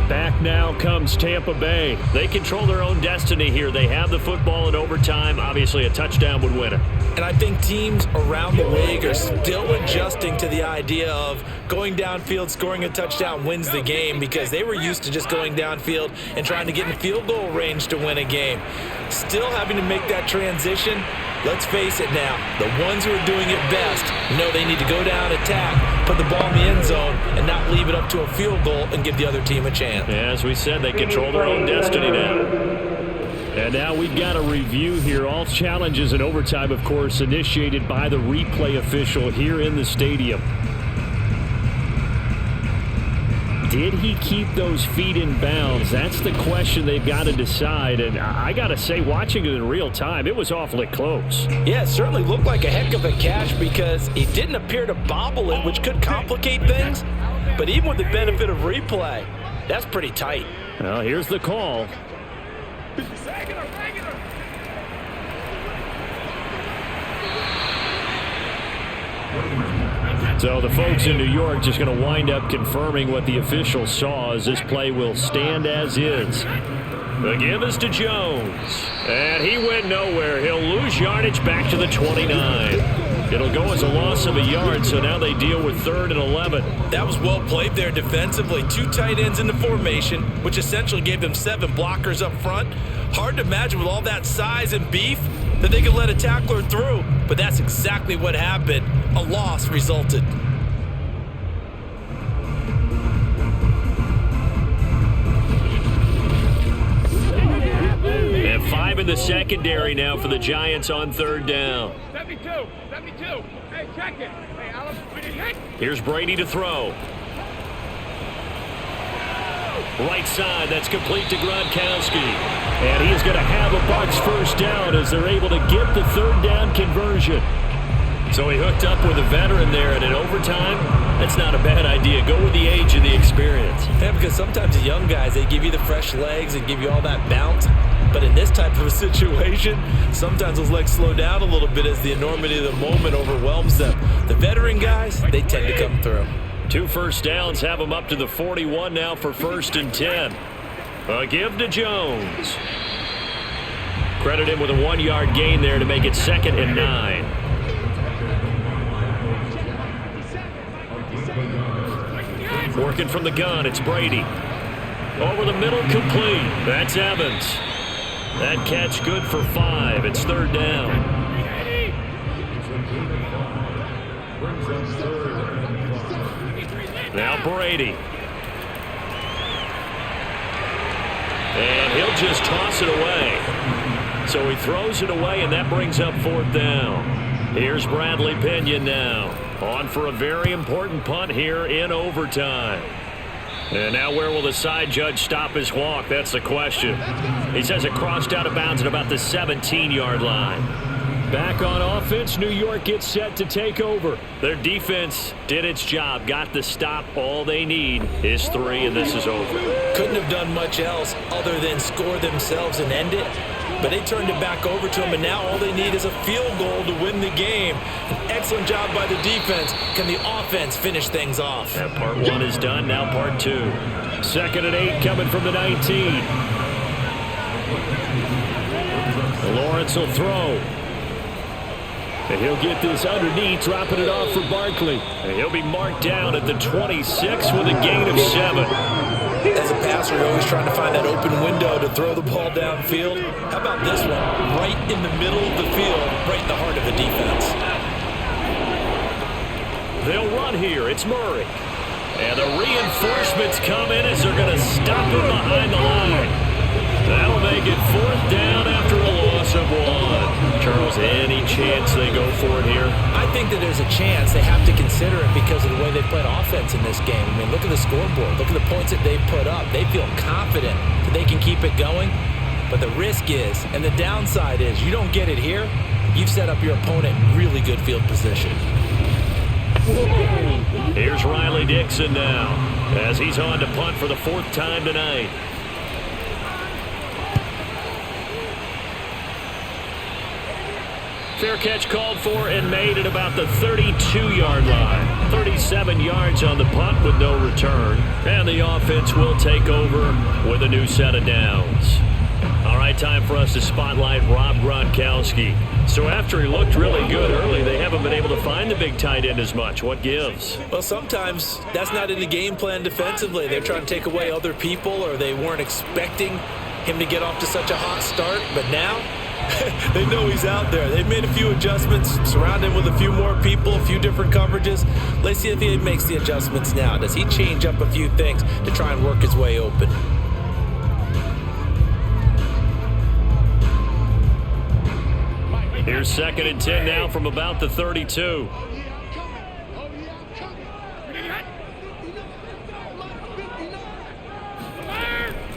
Back now comes Tampa Bay. They control their own destiny here. They have the football in overtime. Obviously, a touchdown would win it. And I think teams around the league are still adjusting to the idea of going downfield, scoring a touchdown wins the game, because they were used to just going downfield and trying to get in field goal range to win a game. Still having to make that transition. Let's face it now, the ones who are doing it best know they need to go down, attack, put the ball in the end zone, and not leave it up to a field goal and give the other team a chance. Yeah, as we said, they control their own destiny now. And now we've got a review here. All challenges in overtime, of course, initiated by the replay official here in the stadium. Did he keep those feet in bounds? That's the question they've got to decide. And I got to say, watching it in real time, it was awfully close. Yeah, it certainly looked like a heck of a catch because he didn't appear to bobble it, which could complicate things. But even with the benefit of replay, that's pretty tight. Well, here's the call. So the folks in New York just going to wind up confirming what the official saw, as this play will stand as is. The give is to Jones. And he went nowhere. He'll lose yardage back to the 29. It'll go as a loss of a yard, so now they deal with 3rd and 11. That was well played there defensively. 2 tight ends in the formation, which essentially gave them 7 blockers up front. Hard to imagine with all that size and beef that they could let a tackler through, but that's exactly what happened. A loss resulted. And 5 in the secondary now for the Giants on 3rd down. 72. Hey, check it. Hey, Alan, when it hit. Here's Brady to throw. Right side, that's complete to Gronkowski. And he's going to have a BUCCS first down as they're able to get the 3rd down conversion. So he hooked up with a veteran there, and in overtime, that's not a bad idea. Go with the age and the experience. Yeah, because sometimes the young guys, they give you the fresh legs and give you all that bounce. But in this type of a situation, sometimes those legs slow down a little bit as the enormity of the moment overwhelms them. The veteran guys, they tend to come through. 2 first downs have them up to the 41 now for 1st and 10. A give to Jones. Credit him with a 1-yard gain there to make it 2nd and 9. Working from the gun, it's Brady. Over the middle, complete. That's Evans. That catch good for 5. It's 3rd down. Now Brady. And he'll just toss it away. So he throws it away, and that brings up 4th down. Here's Bradley Pinion now. On for a very important punt here in overtime. And now where will the side judge stop his walk? That's the question. He says it crossed out of bounds at about the 17-yard line. Back on offense, New York gets set to take over. Their defense did its job, got the stop. All they need is 3, and this is over. Couldn't have done much else other than score themselves and end it. But they turned it back over to them, and now all they need is a field goal to win the game. An excellent job by the defense. Can the offense finish things off? And part 1 is done, now part 2. 2nd and 8 coming from the 19. Lawrence will throw. And he'll get this underneath, dropping it off for Barkley. And he'll be marked down at the 26 with a gain of 7. As a passer, you're always trying to find that open window to throw the ball downfield. How about this one? Right in the middle of the field, right in the heart of the defense. They'll run here. It's Murray. And the reinforcements come in as they're going to stop him behind the line. That'll make it 4th down after a loss of 1. Charles, any chance they go for it here? I think that there's a chance. They have to consider it because of the way they played offense in this game. I mean, look at the scoreboard. Look at the points that they've put up. They feel confident that they can keep it going. But the risk is, and the downside is, you don't get it here, you've set up your opponent in really good field position. Here's Riley Dixon now, as he's on to punt for the 4th time tonight. Fair catch called for and made at about the 32-yard line. 37 yards on the punt with no return. And the offense will take over with a new set of downs. All right. right, time for us to spotlight Rob Gronkowski. So after he looked really good early, they haven't been able to find the big tight end as much. What gives? Well, sometimes that's not in the game plan defensively. They're trying to take away other people, or they weren't expecting him to get off to such a hot start. But now they know he's out there. They've made a few adjustments, surrounded him with a few more people, a few different coverages. Let's see if he makes the adjustments now. Does he change up a few things to try and work his way open? Here's 2nd and 10 now from about the 32.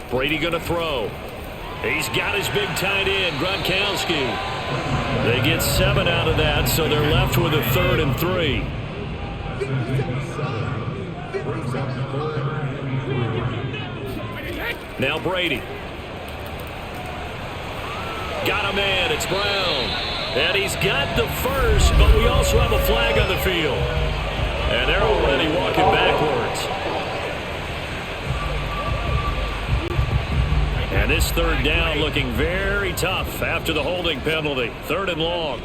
Brady going to throw. He's got his big tight end, Gronkowski. They get 7 out of that, so they're left with a 3rd and 3. Now Brady. Got a man, it's Brown. And he's got the first, but we also have a flag on the field. And they're already walking backwards. And this 3rd down looking very tough after the holding penalty. 3rd and long.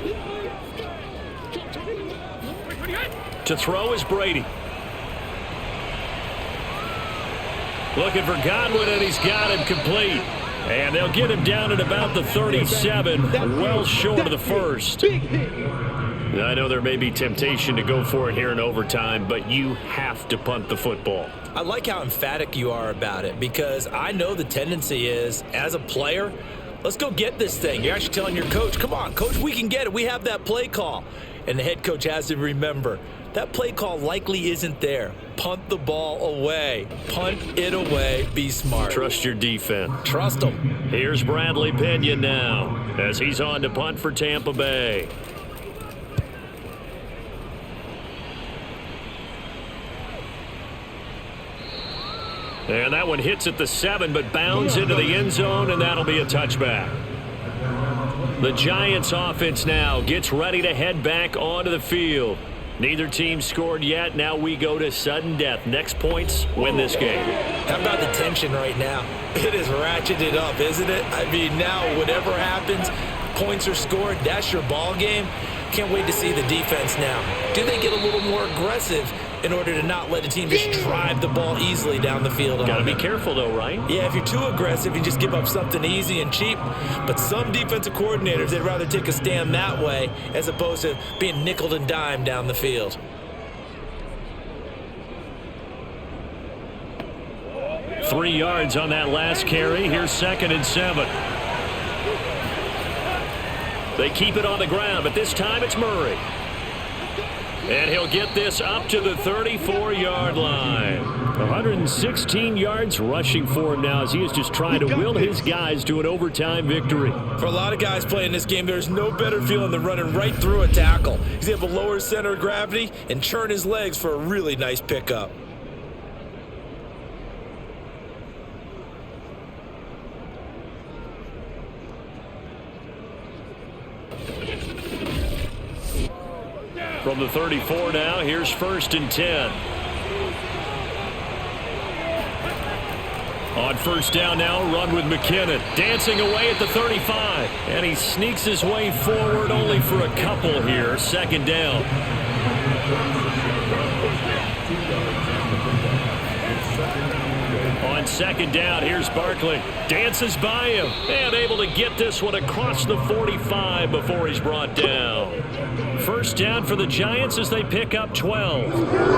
To throw is Brady. Looking for Godwin, and he's got him complete. And they'll get him down at about the 37, well short of the first. I know there may be temptation to go for it here in overtime, but you have to punt the football. I like how emphatic you are about it, because I know the tendency is, as a player, let's go get this thing. You're actually telling your coach, come on, coach, we can get it. We have that play call. And the head coach has to remember, that play call likely isn't there. Punt the ball away. Punt it away. Be smart. Trust your defense. Trust them. Here's Bradley Pinion now as he's on to punt for Tampa Bay. And that one hits at the 7, but bounds into the end zone, and that'll be a touchback. The Giants offense now gets ready to head back onto the field. Neither team scored yet. Now we go to sudden death. Next points win this game. How about the tension right now? It is ratcheted up, isn't it? I mean, now whatever happens, points are scored, that's your ball game. Can't wait to see the defense now. Do they get a little more aggressive in order to not let the team just drive the ball easily down the field? Got to be careful, though, right? Yeah, if you're too aggressive, you just give up something easy and cheap. But some defensive coordinators, they'd rather take a stand that way as opposed to being nickeled and dimed down the field. Three yards on that last carry. Here's 2nd and 7. They keep it on the ground, but this time it's Murray. And he'll get this up to the 34-yard line. 116 yards rushing for him now as he is just trying to will his guys to an overtime victory. For a lot of guys playing this game, there's no better feeling than running right through a tackle. He's able to lower his center of gravity and churn his legs for a really nice pickup. From the 34 now, here's 1st and 10. On 1st down now, run with McKinnon. Dancing away at the 35. And he sneaks his way forward only for a couple here. 2nd down. On 2nd down, here's Barkley. Dances by him. And able to get this one across the 45 before he's brought down. 1st down for the Giants as they pick up 12.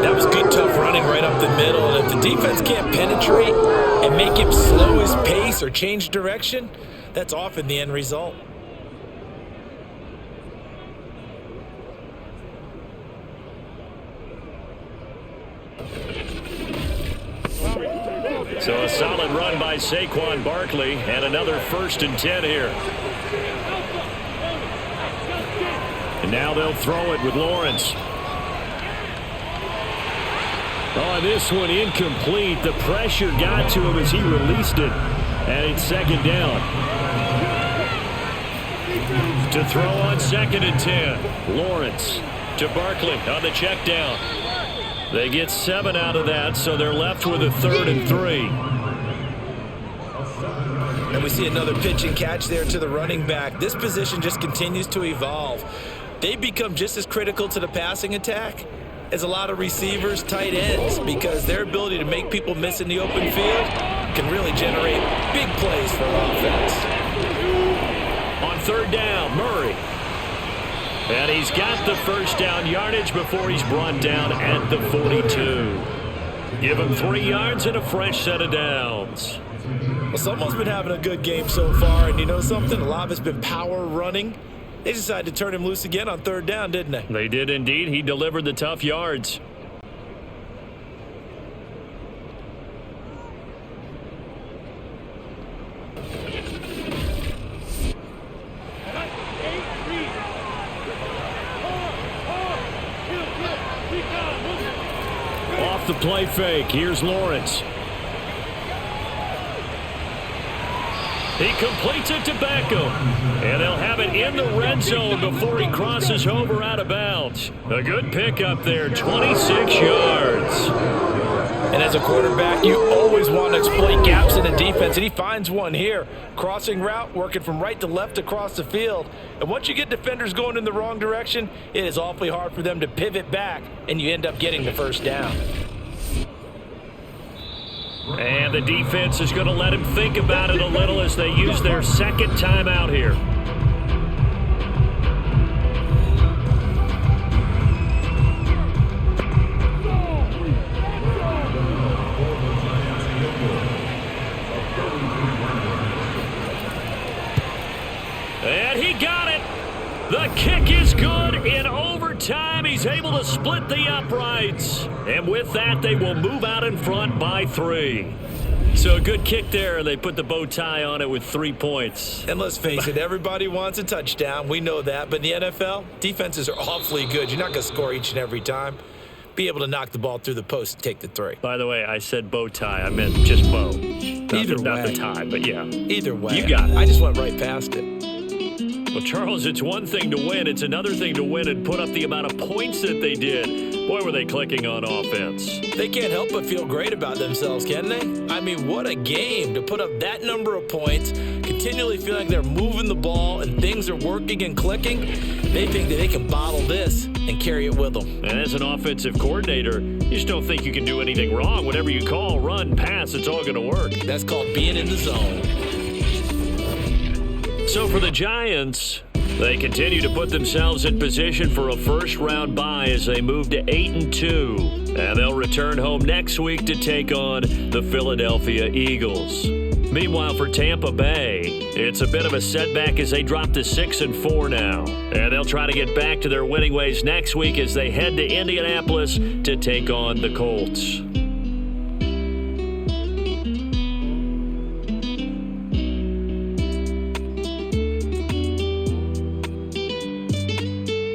That was good, tough running right up the middle. And if the defense can't penetrate and make him slow his pace or change direction, that's often the end result. So a solid run by Saquon Barkley and another 1st and 10 here. And now they'll throw it with Lawrence. Oh, this one incomplete. The pressure got to him as he released it. And it's 2nd down. To throw on 2nd and 10. Lawrence to Barkley on the check down. They get 7 out of that, so they're left with a 3rd and 3. And we see another pitch and catch there to the running back. This position just continues to evolve. They become just as critical to the passing attack as a lot of receivers, tight ends, because their ability to make people miss in the open field can really generate big plays for offense. On third down, Murray. And he's got the first down yardage before he's brought down at the 42. Give him 3 yards and a fresh set of downs. Well, someone's been having a good game so far, and you know something? A lot of it's been power running. They decided to turn him loose again on third down, didn't they? They did indeed. He delivered the tough yards. Off the play fake. Here's Lawrence. He completes it to Beckham. And they'll have it in the red zone before he crosses over out of bounds. A good pickup there, 26 yards. And as a quarterback, you always want to exploit gaps in the defense, and he finds one here. Crossing route, working from right to left across the field. And once you get defenders going in the wrong direction, it is awfully hard for them to pivot back, and you end up getting the first down. And the defense is going to let him think about it a little as they use their second timeout here. And he got it. The kick is good in overtime. He's able to split the uprights. And with that, they will move out in front by 3. So a good kick there. They put the bow tie on it with 3 points. And let's face it, everybody wants a touchdown. We know that. But in the NFL, defenses are awfully good. You're not going to score each and every time. Be able to knock the ball through the post and take the 3. By the way, I said bow tie. I meant just bow. Not the tie, but yeah. Either way. You got it. I just went right past it. Well, Charles, it's one thing to win. It's another thing to win and put up the amount of points that they did. Boy, were they clicking on offense. They can't help but feel great about themselves, can they? I mean, what a game to put up that number of points, continually feel like they're moving the ball and things are working and clicking. They think that they can bottle this and carry it with them. And as an offensive coordinator, you just don't think you can do anything wrong. Whatever you call, run, pass, it's all going to work. That's called being in the zone. So for the Giants, they continue to put themselves in position for a first-round bye as they move to 8-2. And they'll return home next week to take on the Philadelphia Eagles. Meanwhile, for Tampa Bay, it's a bit of a setback as they drop to 6-4 now. And they'll try to get back to their winning ways next week as they head to Indianapolis to take on the Colts.